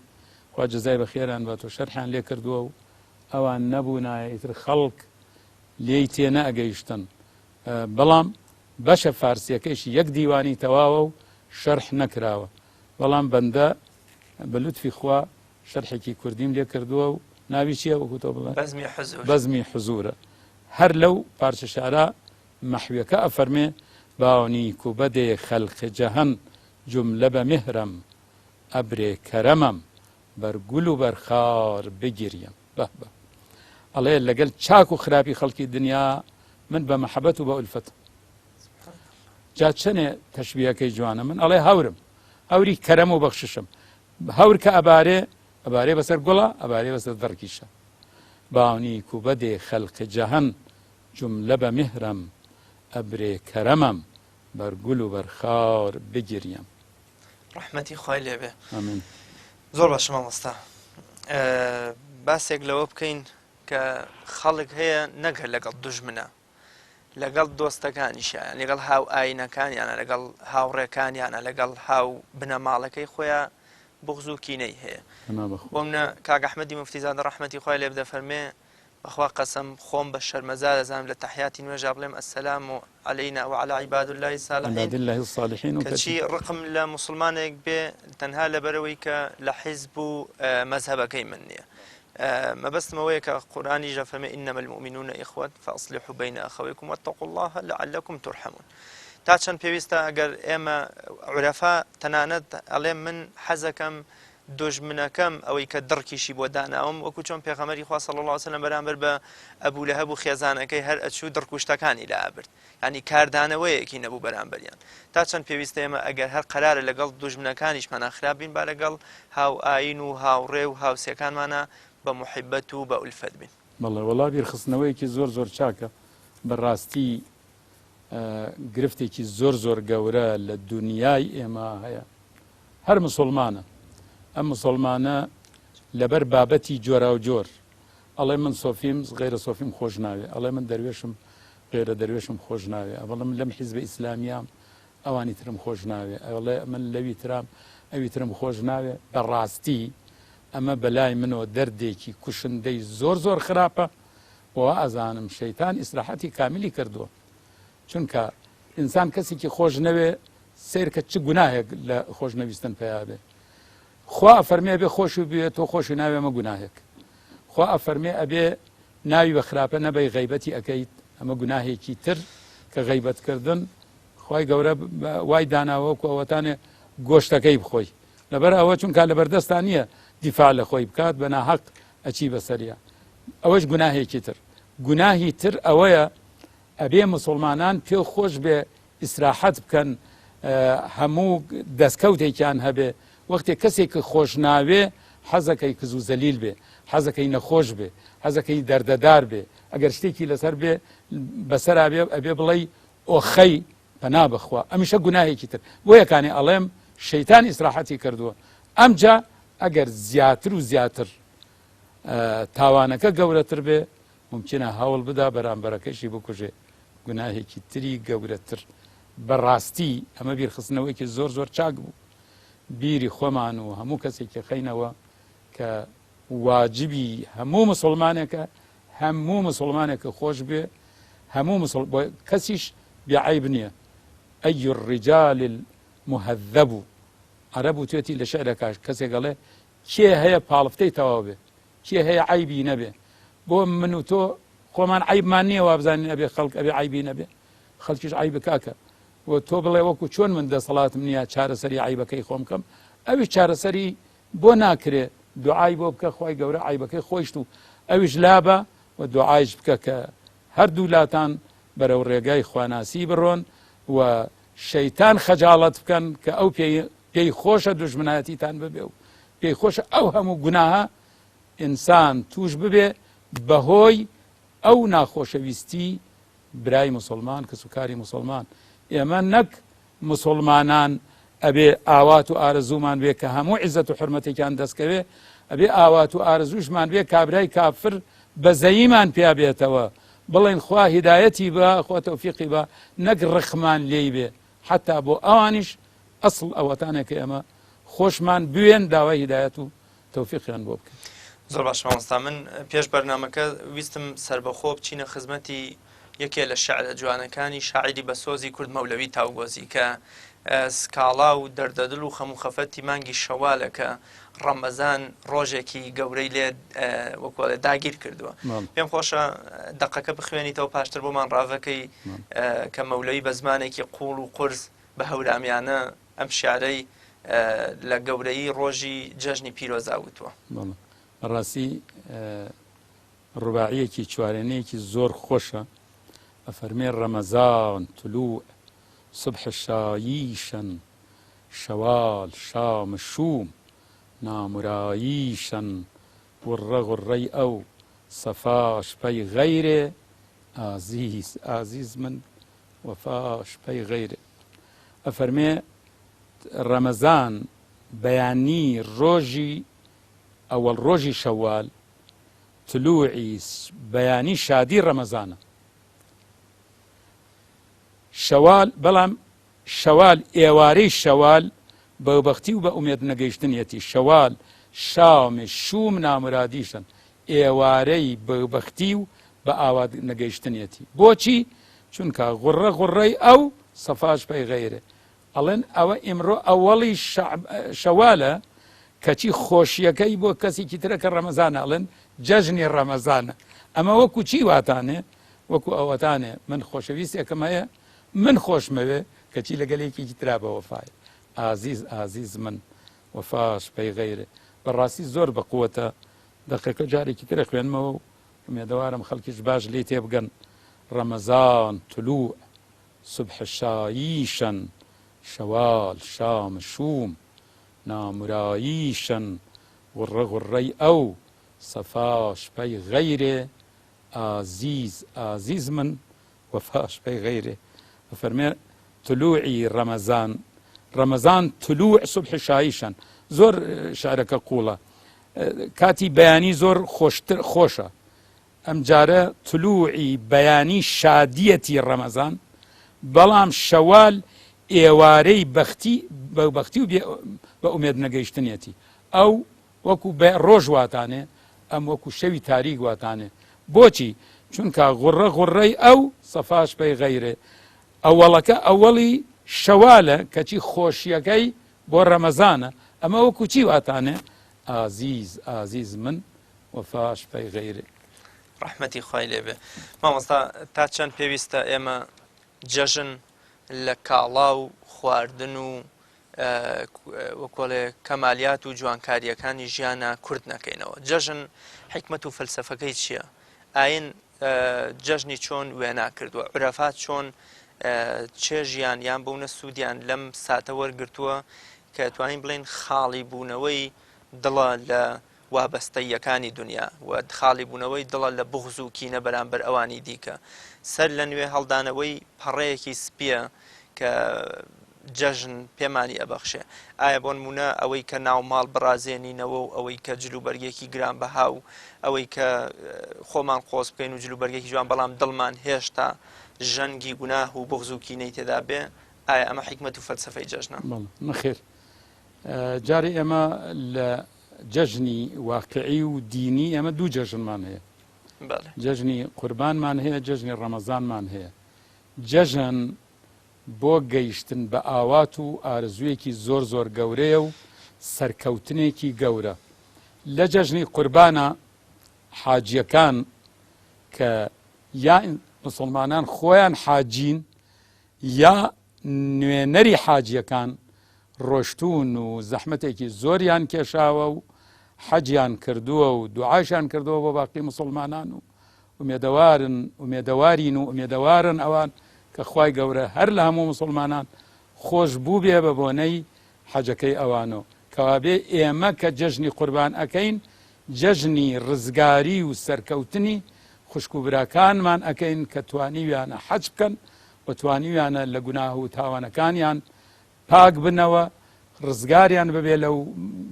خوا جەزای بەخێران باتۆ شەرحیان لێ کردووە و ئەوان نەبوو نایە ئیتر خەڵک لێی تێ نەئەگەیشتن بەڵام بەشە فارسیەکەیشی یەک دیوانی تەواوە و شەرح نەکراوە، بەڵام بەندە بە لوتفی خوا شەرحێکی کوردیم لێ کردووە و ناوی چییە وەکو تۆ بڵێ؟ بەزمی حزورە. هەر لەو پارچە شارە مەحویەکە ئەفەرمێ باونی کوبەدێ خەلقی جەهەن جملە بە میهرم ئەبرێ کەرەمەم بەرگول و بەرخار بگیریم. بە ئەڵێ لەگەڵ چاک و خراپی خەڵکی دنیا من بە مەحەبەت و بە ئولفەت. جا چەنێ تەشبیهەکەی جوانە، من ئەڵێ هەورم، هەوری کەرەم و بەخششم. هەور کە ئەبارێ بەسەر گوڵە، ئەبارێ بەسەر دەڕکیشە. باونی کوبەدێ خەلقی جەهەن جملە بە میهرم ئەبرێ کەرەمەم بەرگول و بەرخار بگیریم. ڕەحمەتی خوای لێبێ. ئامین. زۆر باشە مامۆستا. باسێک لەوە بکەین کە خەڵک هەیە نەگەر لەگەڵ دوژمنە، لەگەڵ دۆستەکانیشیان، لەگەڵ هاو ئاینەکانیانە، لەگەڵ هاوڕێکانیانە، لەگەڵ هاو بنەماڵەکەی خۆیان بغز و کینەی هەیە. بۆ منە کاک ئەحمەدی موفتیزادە ڕەحمەتی خوای لێ بدە فەرمێ بەخوا قەسەم خۆم بە شەرمەزا دەزانم لە تەحیاتی نوێژا بڵێم ئەسەلام عەلەینا وعەلا عیباد الله الصالحین کەچی ڕقم لە موسڵمانێک بێ تەنها لەبەرەوەی کە لە حیزب و مەذهبەکەی من نییە. مەبەستمەوەیە کە قورئانی ژە فەرمێ ئینەمە المؤمنون ئیخوة فأصلحوا بین ئەخەویکم واتقوا الله لعلکم ترحمون. تا چەند پێویستە ئەگەر ئێمە عورەفا تەنانەت ئەڵێم من حەزەکەم دژمنەکەم ئەوەی کە دڕکیشی بۆ داناوم، وەکو چۆن پێغەمبەری خوا صلی الله علیه و سلم بەرامبەر بە ئەبوو لەهەب و خێزانەکەی هەر ئەچوو دڕکوشتەکانی لە ئابرد، ینی کاردانەوەیەکی نەبوو بەرامبەریان. تا چەند پێویستە ئێمە ئەگەر هەر قەرارە لەگەڵ دژمنەکانیشمانە خراپ بین، با لەگەڵ هاو ئاین و هاوڕێ و هاوسێکانمانە بە موحیبەت و بە ئولفەت بین. بەڵێ وەڵا بیرخستنەوەیەکی زۆر چاکە، بەڕاستی گرفتێکی زۆر گەورە لە دنیای ئێمە هەیە. هەر مسلمانە، ئەم مسلمانە لەبەر بابەتی جۆرا و جۆر ئەڵێ من سۆفیم غیرە سۆفیم خۆش ناوێ، ئەڵێ من دەروێشم غیرە دەروێشم خۆش ناوێ، ئەڵێ من لەم حیزبە ئیسلامیام ئەوانی ترم خۆش ناوێ، ئەڵێ من لەوی ترام ئەوی ترم خۆش ناوێ. بەڕاستی ئەمە بەلای منەوە دەردێکی کوشندەی زۆر خراپە و ئەزانم شەیتان ئیسراحەتی کامیلی کردووە. چونکە ئینسان کەسێکی خۆش نەوێ سیرکە چ گوناهێک لە خۆشنەویستن پێیا بێ. خوا ئەفەرمێ ئەبێ خۆشی بێ تۆ خۆشی ناوێ ئەمە گوناهێک. خوا ئەفەرمێ ئەبێ ناوی بە خراپە نەبەی غەیبەتی ئەەکەیت، ئەمە گوناهێکی تر کە غەیبەتکردن خوای گەورە وای داناوەکو ئەوەتانێ گۆشتەکەی بخۆی، لەبەر ئەوە چونکە لەبەردەستان نییە دیفاع لە خۆی بکات بە ناحەق ئەچی بەسەریە. ئەوەش گوناهێکی تر. گوناهی تر ئەوەیە ئەبێ مسلمانان پێ خۆش بێ ئیسراحەت بکەن، هەموو دەستکەوتێکیان هەبێ. وەختێک کەسێک خۆش ناوێ حەزەکەی کز و زەلیل بێ، حەزەکەی نەخۆش بێ، حەزەکەی دەردەدار بێ. ئەگەر شتێکی لەسەر بێ بەسەرا بێ ئەبێ بڵێ ئۆخەی پەنا بخوا. ئەمیشە گوناهێکی تر. بۆ یەکانی ئەڵێم شەیتان ئیسراحەتی کردووە. ئەمجا ئەگەر زیاتر و زیاتر تاوانەکە گەورەتر بێ ممکنە هەوڵ بدا بەرامبەرەکەشی بکوژێ، گوناهێکی تری گەورەتر. بەڕاستی ئەمە بیرخستنەوەیکی زۆر چاک بوو. بیری خۆمان و هەموو کەسێکی خەینەوە کە واجبی هەموو مسلمانێکە خۆش بێ، هەموو کەسیش بێعیب نییە. ئەی الرجال المهذب عەرەب و توێتی لە شعرەکەش کەسێک گەڵێ کێ هەیە پاڵفتەی تەواو بێ، کێ هەیە عیبی نەبێ. بۆ من و تۆ خۆمان عیبمان نییە وابزانین ئەبێ خەڵک ئەبێ عیبی نەبێ، خەڵکیش عیب بکاکە. و تۆ بڵێ وەکو چۆن من دەسەڵاتم نییە چارەسەری عیبەکەی خۆم کەم، ئەویش چارەسەری بۆ ناکرێ. دوعای بۆ بکە خوای گەورە عیبەکەی خۆیشت و ئەویش لابە و دوعایش بکە کە هەردوو لاتان بەرەو ڕێگای خواناسی بڕۆن و شەیتان خەجاڵەت بکەن کە ئەو پێی خۆشە دوژمنایەتیتان ببێ و پێی خۆشە ئەو هەموو گوناهە ئینسان توش ببێ بەهۆی ئەو ناخۆشەویستی برای مسلمان کە سوکاری مسلمان. ئێمە نەک مسلمانان ئەبێ ئاوات و ئارەزوومان بێ کە هەموو عیزەت و حرمەتێکیان دەستکەوێ، ئەبێ ئاوات و ئارەزووشمان بێ کابرای کافر بە زەییمان پیا بێتەوە، بڵێن خوا هیدایەتی بە خوا تەوفیقی بە، نەک ڕخمان لێی بێ. حتا بۆ ئەوانیش ئەسڵ ئەوەتانێک کە ئێمە خۆشمان بوێن داوای هیدایەت و تەوفیقیان بۆ بکەین. زۆر باش مامۆستا، من پێش بەرنامەکە ویستم سەربەخۆ بچینە خزمەتی یەکێ لە شەعرە جوانەکانی شاعیری بەسۆزی کورد مەولەوی تاوگۆزی کە سکاڵا و دەردەدڵ و خەمو خەفەتی مانگی شەوالە کە ڕەمەزان ڕۆژێکی گەورەی لێ وەکوڵێ داگیر کردووە. پێم خۆشە دەقەکە بخوێنیتەوە پاشتر بۆمان ڕاوەکەی کە مەولەوی بە زمانێکی قوڵ و قورس بە هەورامیانە ئەم شیعرەی لە گەورەی ڕۆژی جەژنی پیرۆزا وتووە. ڕاستی ڕوباعیەکی چوارێنەیەکی زۆر خۆشە. ئەفەرمێ ڕەمەزان طلوع صبح شاییشن شەوال شام شوم نامراییشن غڕە غڕەی ئەو سەفاش پەی غەیرێ ئازیز ئازیز من وەفاش پەی غەیرێ. ئەفەرمێ ڕەمەزان بەیانی ڕۆژی ئەوەڵ ڕۆژی شەوال تلوعی بەیانی شادی ڕەمەزانە. شەوال بەڵام شەوال ئێوارەی شەوال بەوبەختی و بە ئومێد نەگەیشتنیەتی شەوال شامی شوم نامرادیشن ئێوارەی بەوبەختی و بە ئاوا نەگەیشتنیەتی. بۆچی؟ چونکە غڕە غڕەی ئەو سەفاش پەی غەیرێ. ئەڵێن ئەوە ئیمڕۆ ئەوەڵی شەوالە کەچی خۆشیەکەی بۆ کەسێکی ترە کە ڕەمەزانە ئەڵێن جەژنی ڕەمەزانە. ئەمە وەکو چی واتانێ؟ وەکو ئەوەتانێ من خۆشەویستێکم هەیە من خۆشمەوێ کەچی لەگەلێکی ترا بە وەفای ئازیز ئازیز من وەفاش پەی غەیرێ. بەڕاستی زۆر بەقووەتە. دەقێکە جارێکی ترە خوێنمەوە و ئومێدەوارم خەڵکیش باش لێ تێبگەن. ڕەمەزان طلوع صبح شاییشن شەوال شام شوم نامراییشن غڕە غڕەی ئەو سەفاش پەی غەیرێ ئازیز ئازیز من وەفاش پەی غەیرێ. فەرمێ طلوعی ڕەمەزان ڕەمەزان طلوع صبح شاییشن. زۆر شارەکە قوڵە کاتی بەیانی زۆر خۆشە. ئەم جارە طلوعی بەیانی شادیەتی ڕەمەزان بەڵام شەوال ئێوارەی بەختی و بە ئومێد نەگەیشتنیەتی. ئەو وەکو ڕۆژ واتانێ ئەم وەکو شەوی تاریک واتانێ. بۆچی؟ چونکە غڕە غڕەی ئەو سەفاش پەی غەیرێ. ئەوەڵەکە ئەوەڵی شەوالە کەچی خۆشیەکەی بۆ ڕەمەزانە. ئەمە وەکو چی واتانێ؟ ئازیز ئازیز من وەفاش پەی غەیرێ. ڕەحمەتی خوای لێبێ. مامۆستا تا چەند پێویستە ئێمە جەژن لە کاڵا و خواردن و وەکۆڵێ کەمالیات و جوانکاریەکانی ژیانە کورد نەکەینەوە. جەژن حکمت و فەلسەفەکەی چییە؟ ئاین جەژنی چۆن وێنا کردووە؟ عورەفات چۆن چێژیان یان بوونە سوودیان لەم ساتە وەرگرتووە کە توانین بڵێن خاڵی بوونەوەی دڵە لە وابەستەیەکانی دنیا و خاڵی بوونەوەی دڵە لە بغز و کینە بەرامبەر ئەوانی دیکە. سەر لە نوێ هەڵدانەوەی پەڕەیەکی سپیە کە جەژن پێمانی ئەبەخشێ. ئایا بۆ نمونە ئەوەی کە ناو ماڵ بڕازێنینەوە و ئەوەی کە جلوبەرگێکی گرانبەها و ئەوەی کە خۆمان قۆز بکەین و جلوبەرگێکی جوان بەڵام دڵمان هێشتا ژەنگی گوناه و بغز و کینەی تێدا بێ، ئایا ئەمە حکمت و فەلسەفەی جەژنە؟ نەخێر. جارێ ئێمە لە جەژنی واقعی و دینی ئەمە دوو جەژنمان هەیە. جەژنی قوربانمان هەیە، جەژنی ڕەمەزانمان هەیە. جەژن بۆ گەیشتن بە ئاوات و ئارزوویەکی زۆر زۆر گەورەیە و سەرکەوتنێکی گەورە. لە جەژنی قوربانە حاجیەکان کە یا مسلمانان خۆیان حاجین یا نوێنەری حاجیەکان ڕۆشتون و زەحمەتێکی زۆریان کێشاوە و حەجیان کردووە و دوعاشیان کردووە بۆ باقی مسلمانان و ئومێدەوارین و ئومێدەوارن ئەوان کە خوای گەورە هەر لە هەموو مسلمانان خۆش بوو بێ بە بۆنەی حەجەکەی ئەوانەوە. کەوابێ ئێمە کە جەژنی قوربان ئەکەین جەژنی ڕزگاری و سەرکەوتنی خوشک و براکانمان ئەکەین کە توانیویانە حەج بکەن و توانیویانە لە گوناه و تاوانەکانیان پاک بنەوە، ڕزگاریان ببێ لەو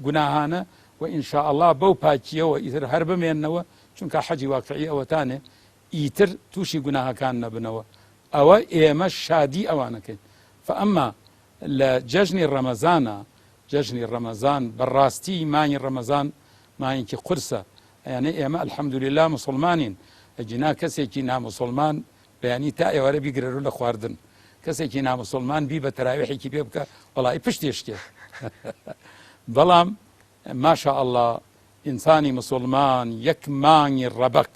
گوناهانە و ئینشاء الله بەو پاکیەوە ئیتر هەر بمێننەوە، چونکە حەجی واقعی ئەوەتانێ ئیتر تووشی گوناهەکان نەبنەوە. ئەوە ئێمە شادی ئەوانەکەین. فەئەمما لە جەژنی ڕەمەزانە، جەژنی ڕەمەزان بەڕاستی مانگی ڕەمەزان مانگێکی قورسە. یانێ ئێمە ئەلحەمدولیلا موسڵمانین، ئەجینا کەسێکی ناموسڵمان بەیانی تا ئێوارە بیگرێرو لە خواردن کەسێکی نامسڵمان بی بە تەراویحێکی پێ بکە وڵی پشتێشتێ بەڵام ماشا ئەله ئینسانی مسلمان یەک مانگی ڕەبق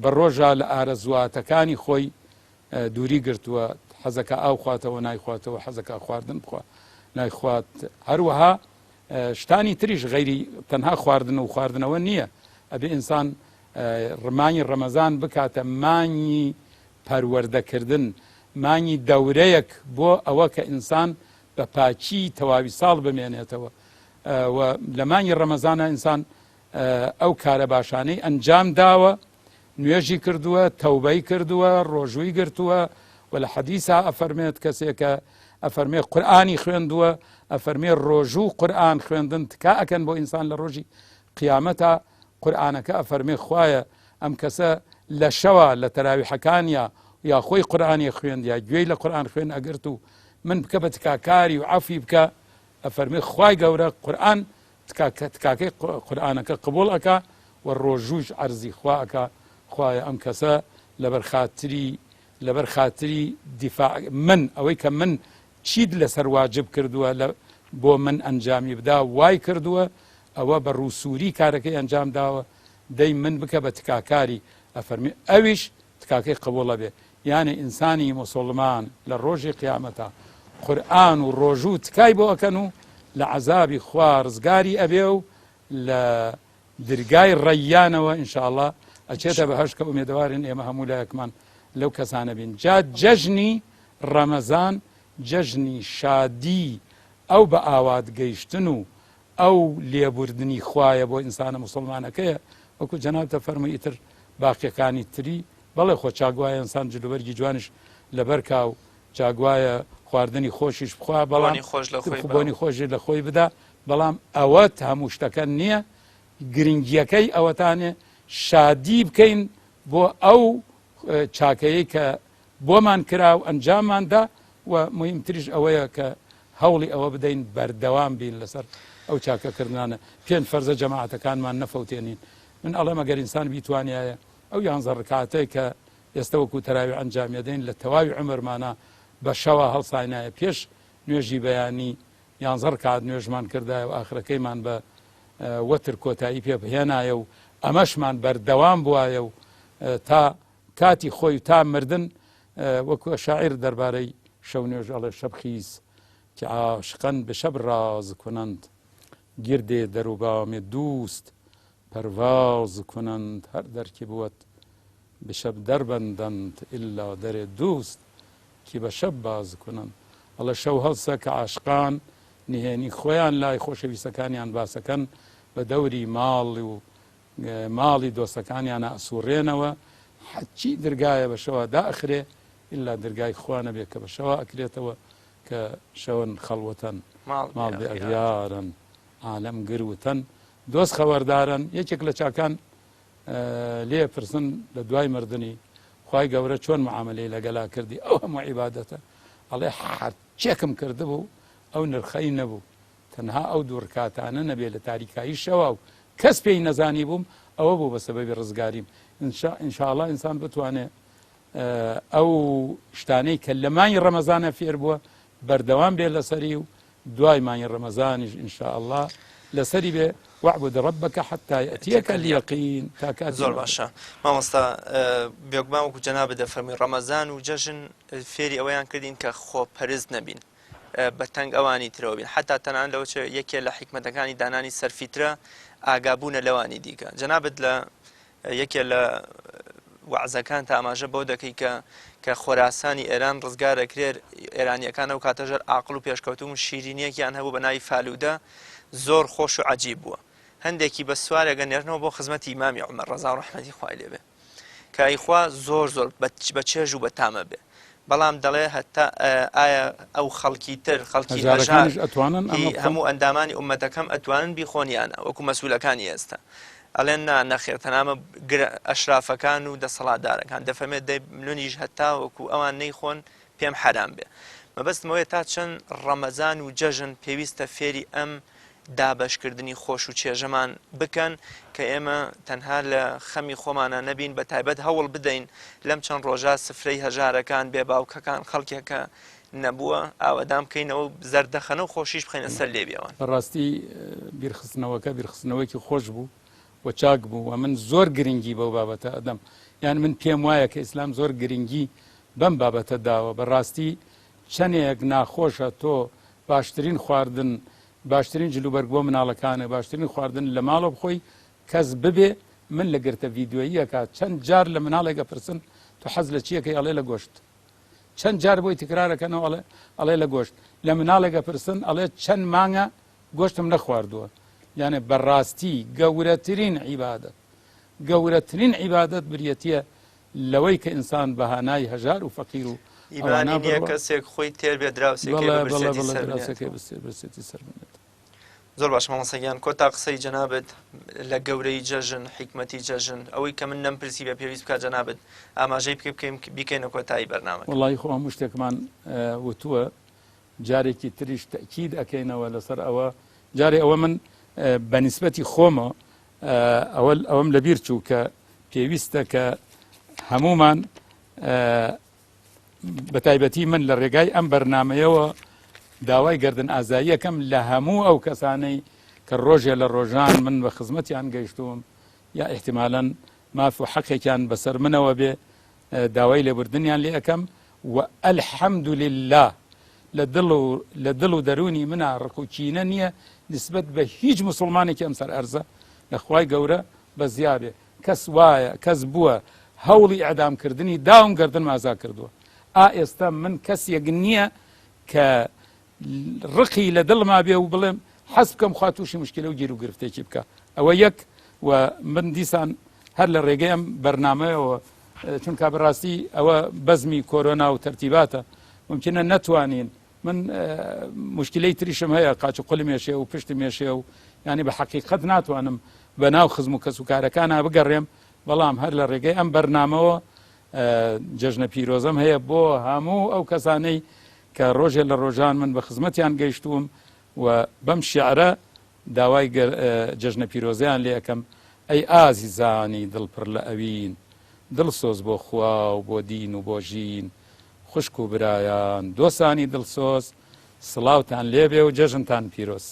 بە ڕۆژە لە ئارەزواتەکانی خۆی دووری گرتووە حەزەکە ئاو خواتەوە نایخواتەوە حەزەکە خواردن بخوا نایخوات هەروەها شتانی تریش غەیری تەنها خواردن و خواردنەوە نییە ئەبێ ئینسان ڕمانی ڕەمەزان بکاتە مانگی پەروەردەکردن مانگی دەورەیەک بۆ ئەوە کە ئینسان بە پاچی تەواوی ساڵ بمێنێتەوە و لە مانگی ڕەمەزانە ئینسان ئەو کارە باشانەی ئەنجام داوە نوێژی کردووە تەوبەی کردووە ڕۆژووی گرتووە و لە حەدیسا ئەفەرمێت کەسێکە ئەفەرمێ قورئانی خوێندووە ئەفەرمێ ڕۆژوو قورئان خوێندن تکا ئەکەن بۆ ئینسان لە ڕۆژی قیامەتە قورئانەکە ئەفەرمێ خوایە ئەم کەسە لە شەوە لە تەراویحەکان یا خۆی قورئانی خوێند یا گوێی لە قورئان خوێن ئەگرت و من بکە بە تکاکاری و عەفی بکە ئەفەرمێ خوای گەورە قورئان تکاکەی قورئانەکە قبوڵ ئەکا و ڕۆژووش عەرزی خوا ئەکا خوایە ئەم کەسە لەبەر خاتری دیفاع من ئەوەی کە من چیت لەسەر واجب کردووە بۆ من ئەنجامی بدا وای کردووە ئەوە بە ڕووسوری کارەکەی ئەنجام داوە دەی من بکە بە تکاکاری ئەفەرمی ئەویش تکاکەی قبوڵە بێ یانە ئینسانی مسلمان لە ڕۆژی قیامەتە قورئان و ڕۆژوو تکای بۆ ئەکەن و لە عەزابی خوا ڕزگاری ئەبێ و لە درگای ڕەیانەوە ئینشاءڵڵا ئەچێتە بەهەشت کە ئومێدەوارین ئێمە هەموو لایەکمان لەو کەسانە بین جا جەژنی ڕەمەزان جەژنی شادی ئەو بە ئاوات گەیشتن و ئەو لێبوردنی خوایە بۆ ئینسانە مسلمانەکەیە وەکو جەنابتە فەرمووی ئیتر باقیەکانی تری بەڵێ خۆ چاگوایە ئینسان جلوبەرگی جوانش لەبەر کا و چاگوایە خواردنی خۆشیش بخوا بەڵام بۆنی خۆشی لە خۆی بدا بەڵام ئەوەت هەموو شتەکە نییە گرنگیەکەی ئەوەتانێ شادی بکەین بۆ ئەو چاکەیە کە بۆمان کرا و ئەنجامماندا و مهمتریش ئەوەیە کە هەوڵی ئەوە بدەین بەردەوام بین لەسەر ئەو چاکەکردانە پێنج فەرزە جەماعەتەکانمان نەفەوتێنین من ئەڵێ مەگەر ئینسان بیتوانایە ئەو 11 ڕکعاتەی کە ئێستا وەکو تەراوی ئەنجامێدەین لە تەواوی عومرمانە بە شەوە هەڵساینایە پێش نوێژی بەیانی 11 ڕکعات نوێژمان کردایە و ئاخرەکەیمان بە وەتر کۆتایی پێبهێنایە و ئەمەشمان بەردەوام بوایە و تا کاتی خۆی تا مردن وەکو شاعیر دەربارەی شەو نوێژ ئەڵێ شەبخیز که عاشقان به شب راز کنند گرد در و بام دوست پرواز کنند هر در که بود به شب در بندند الا در دوست که به شب باز کنند الله شەو هەڵسە کە عاشقان نهێنی خۆیان لای خۆشەویستەکانیان باسەکەن بە دەوری ماڵی دۆستەکانیانە ئەسوڕێنەوە حەچی درگایە بە شەوە داخرێ ئللا درگای خوا نەبێت کە بە شەوە ئەکرێتەوە کە شەون خەڵوەتەن ماڵ بێ ئەغیارن عالەم گروتەن دۆست خەوەردارن یەکێک لە چاکان لێ پرسن لە دوای مردنی خوای گەورە چۆن معاملەی لەگەلا کردی ئەو هەموو عیبادەتە ئەڵێ هەرچێکم کردبوو ئەو نرخەی نەبوو تەنها ئەو دوو ڕکاتانە نەبێت لە تاریکایی شەوە و کەس پێی نەزانی بووم ئەوە بوو بە سەبەبی ڕزگاریم ئینشاءڵڵا ئینسان بتوانێت ئەو شتانەی کە لە مانگی ڕەمەزانە فێر بووە بەردەوام بێ لەسەری و دوای مانگی ڕەمەزانیش ئینشاءڵڵا لەسەری بێ واعبد ربك حتى يأتيك اليقين زۆر باشە مامۆستا بێگومان وەکو جەناب دەفەرمووی ڕەمەزان و جەژن فێری ئەوەیان کردین کە خۆپەرز نەبین بە تەنگ ئەوانی ترەوە بین حتا تەنان لەوە یەکێ لە حیکمەتەکانی دانانی سەرفیترە ئاگابوونە لەوانی دیکە جەنابەت لە یەکێ لە وعزەکان تا ئاماژە بۆ دەکەی کە خۆراسانی ئێران ڕزگارەکرێت ئێرانیەکان ئەو کاتەژەر عاقڵ و پێشکەوتوم و شیرینیەکیان هەبوو بە ناوی فالوودە زۆر خۆش و عەجیب بووە هەندێکی بە سوارێگە نێرنەوە بۆ خزمەتی ئیمامی عومەر ڕەزا ڕەحمەتی خوای لێ بێ کە ئەیخوا زۆر بە چێژ و بە تامە بێ بەڵام دەڵێ هەتا ئایا ئەو خەڵکی تر خەڵکی هەژار هەموو ئەندامانی ئومەتەکەم ئەتوانن بیخۆنیانە وەکو مەسئولەکانی ئێستا ئەڵێن نەخێر تەنامە ئەشرافەکان و دەسەڵاتدارەکان دەفەرمێت دەی منیش هەتا وەکو ئەوان نەیخۆن پێم حەرام بێ مەبەستمەوەی تا چەند ڕەمەزان و جەژن پێویستە فێری ئەم دابەشکردنی خۆش و چێژەمان بکەن کە ئێمە تەنها لە خەمی خۆمانە نەبین بە تایبەت هەوڵ بدەین لەم چەند ڕۆژە سفرەی هەژارەکان بێباوکەکان خەڵکێکە نەبووە ئاوەدام بکەینەوە زەردەخەنە و خۆشیش بخەینە سەر لێبیەوە. بەڕاستی بیرخستنەوەکە بیرخستنەوەیکی خۆش بوو و چاک بوو و من زۆر گرنگی بەو بابەتە ئەدەم، یان من پێم وایە کە ئیسلام زۆر گرنگی بەم بابەتە داوە. بەڕاستی چەندێک ناخۆشە تۆ باشترین خواردن باشترین جلوبەرگ بۆ مناڵەکانە باشترین خواردن لە ماڵە بخۆی کەس ببێ من لە گرتە ڤیددیۆییەکە چەند جار لە مناڵێکە پرسن تو حەز لە چیەکەی ئەڵێ لە گۆشت، چەند جار بۆی تکرارەکەنەوە ئەڵێ لە گۆشت، لە مناڵێکە پرسن ئەڵێ چەند مانگە گۆشتم نەخواردووە. یانێ بەڕاستی گەورەترین عیبادەت بریەتیە لەوەی کە ئینسان بەهانای هەژار و فەقیر و ئیمانی نییە کەسێک خۆی تێر بێ دراوسێکی سەر بێت. زۆر باش مامۆستاگیان کۆتا قسەی جەنابەت لە گەورەی جەژن حیکمەتی جەژن ئەوەی کە من نەمپرسی بە پێویست بکات جەنابەت ئاماژەی بکەین بیکەینە کۆتایی بەرنامە. وەڵی خۆ هەموو شتێکمان وتووە جارێکی تریش تەکید ئەکەینەوە لەسەر ئەوە. جارێ ئەوە من بەنسبەتی خۆمە ئەوەم لەبیر چوو کە پێویستە کە هەمومان بە تایبەتی من لە ڕێگای ئەم بەرنامەیەوە داوای گردن ئازاییەکەم لە هەموو ئەو کەسانەی کە ڕۆژێ لە ڕۆژان من بە خزمەتیان گەیشتوم یا احتیمالاً ماف و حەقێکیان بەسەر منەوە بێ داوای لێبوردنیان لێ ئەەکەم و ئەلحەمد لله لە دڵ و دەرونی منە ڕقوچینە نییە نسبەت بە هیچ مسلمانێکی ئەم سەر ئەرزە لە خوای گەورە بە زیابێ کەس وایە کەس بووە هەوڵی ئەعدامکردنی داوم گردن مازا کردووە. ئێستا من کەسێک نییە کە ڕقی لە دڵما بێ و بڵێم حەز بکەم خوا تووشی مشکلە و گیر و گرفتێکی بکە. ئەوە یەک و من دیسان هەر لە ڕێگەیم بەرنامەیەوە چونکە بەڕاستی ئەوە بەزمی کۆرۆنا و تەرتیباتە ممکنە نەتوانین من مشکلەی تریشم هەیە قاچ و قوڵی مێشێ و پشتی مێشێ و ینی بە حەقیقەت ناتوانم بە ناو خزم و کەس و کارەکانە بگەڕێم. بەڵام هەر لە ڕێگەی ئەم بەرنامەوە جەژنە پیرۆزەم هەیە بۆ هەموو ئەو کەسانەی کە ڕۆژێ لە ڕۆژان من بە خزمەتیان گەیشتوم و بەم شیعرە داوای جەژنە پیرۆزیان لێ ئەەکەم. ئەی ئازیزانی دڵپڕ لە ئەوین دڵسۆز بۆ خوا و بۆ دین و بۆ ژین خوشک و برایان دۆسانی دڵسۆز سڵاوتان لێبێ و جەژنتان پیرۆز.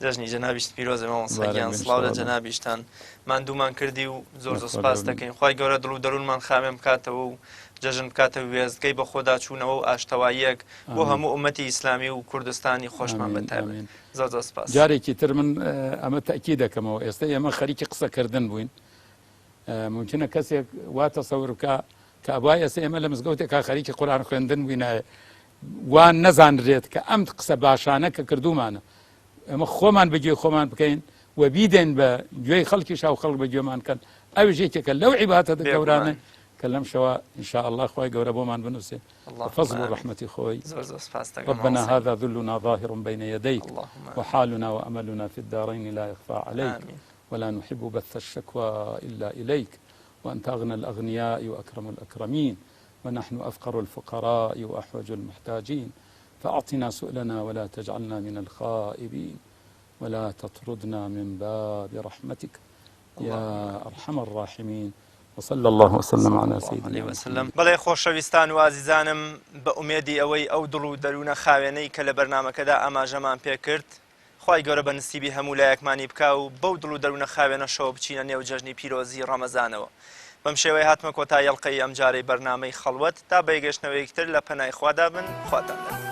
جەژنی جەنابیشت پیرۆزە مامۆستاگیان سڵاو لە جەنابیشتان ماندوومان کردی و زۆر سوپاس دەکەین. خوای گەورە دڵ و دەروونمان خامێن بکاتەوە و جەژن بکاتە وێستگەی بە خۆدا چوونەوە و ئاشتەواییەک بۆ هەموو ئومەتی ئیسلامی و کوردستانی خۆشمان بەتابێت. زۆر سوپاس. جارێکی تر من ئەمە تەکی دەکەمەوە ئێستا ئێمە خەریکی قسەکردن بووین ممکنە کەسێک واتە سەورکە کە ئەوای ئێستا ئێمە لە مزگەوتێکا خەریکی قورئان خوێندن بووینایە وان نەزانرێت کە ئەم قسە باشانە کە کردومانە ئەمە خۆمان بەگوێ خۆمان بکەین و بیدەین بە گوێی خەڵکی شاو خەڵک بە گوێمان کەن. ئەو ژێکێکە لەو عیباتەتە گەورانە کە لەم شەوە إن شاء الله خوای گەورە بۆمان بنووسێ بفضل ورحمة خوي. ربنا هذا ذلنا ظاهر بين يديك وحالنا وأملنا في الدارين لا يخفى عليك ولا نحب بث الشكوى إلا إليك وأنت أغنى الأغنياء وأكرم الأكرمين ونحن أفقر الفقراء وأحوج المحتاجين فأعطنا سؤلنا ولا تجعلنا من الخائبين ولا تطردنا من باب رحمتك يا أرحم الراحمين وصلى الله وسلم على سيدنا محمد. بەڵێ خۆشەویستان و ئازیزانم بە ئومێدی ئەوەی ئەو دڵ و دەروونە خاوێنەی کە لە بەرنامەکەدا ئاماژەمان پێ کرد خوای گەورە بە نسیبی هەموو لایەکمانی بکا و بەو دڵ و دەروونە خاوێنەشەوە بچینە نێو جەژنی پیرۆزی ڕەمەزانەوە. بەم شێوەیە هاتمە کۆتا یەڵقەی ئەم جارەی بەرنامەی خەڵوەت تا بەیگەشتنەوەیەکتر لە پەنای خوادا بن خواتان.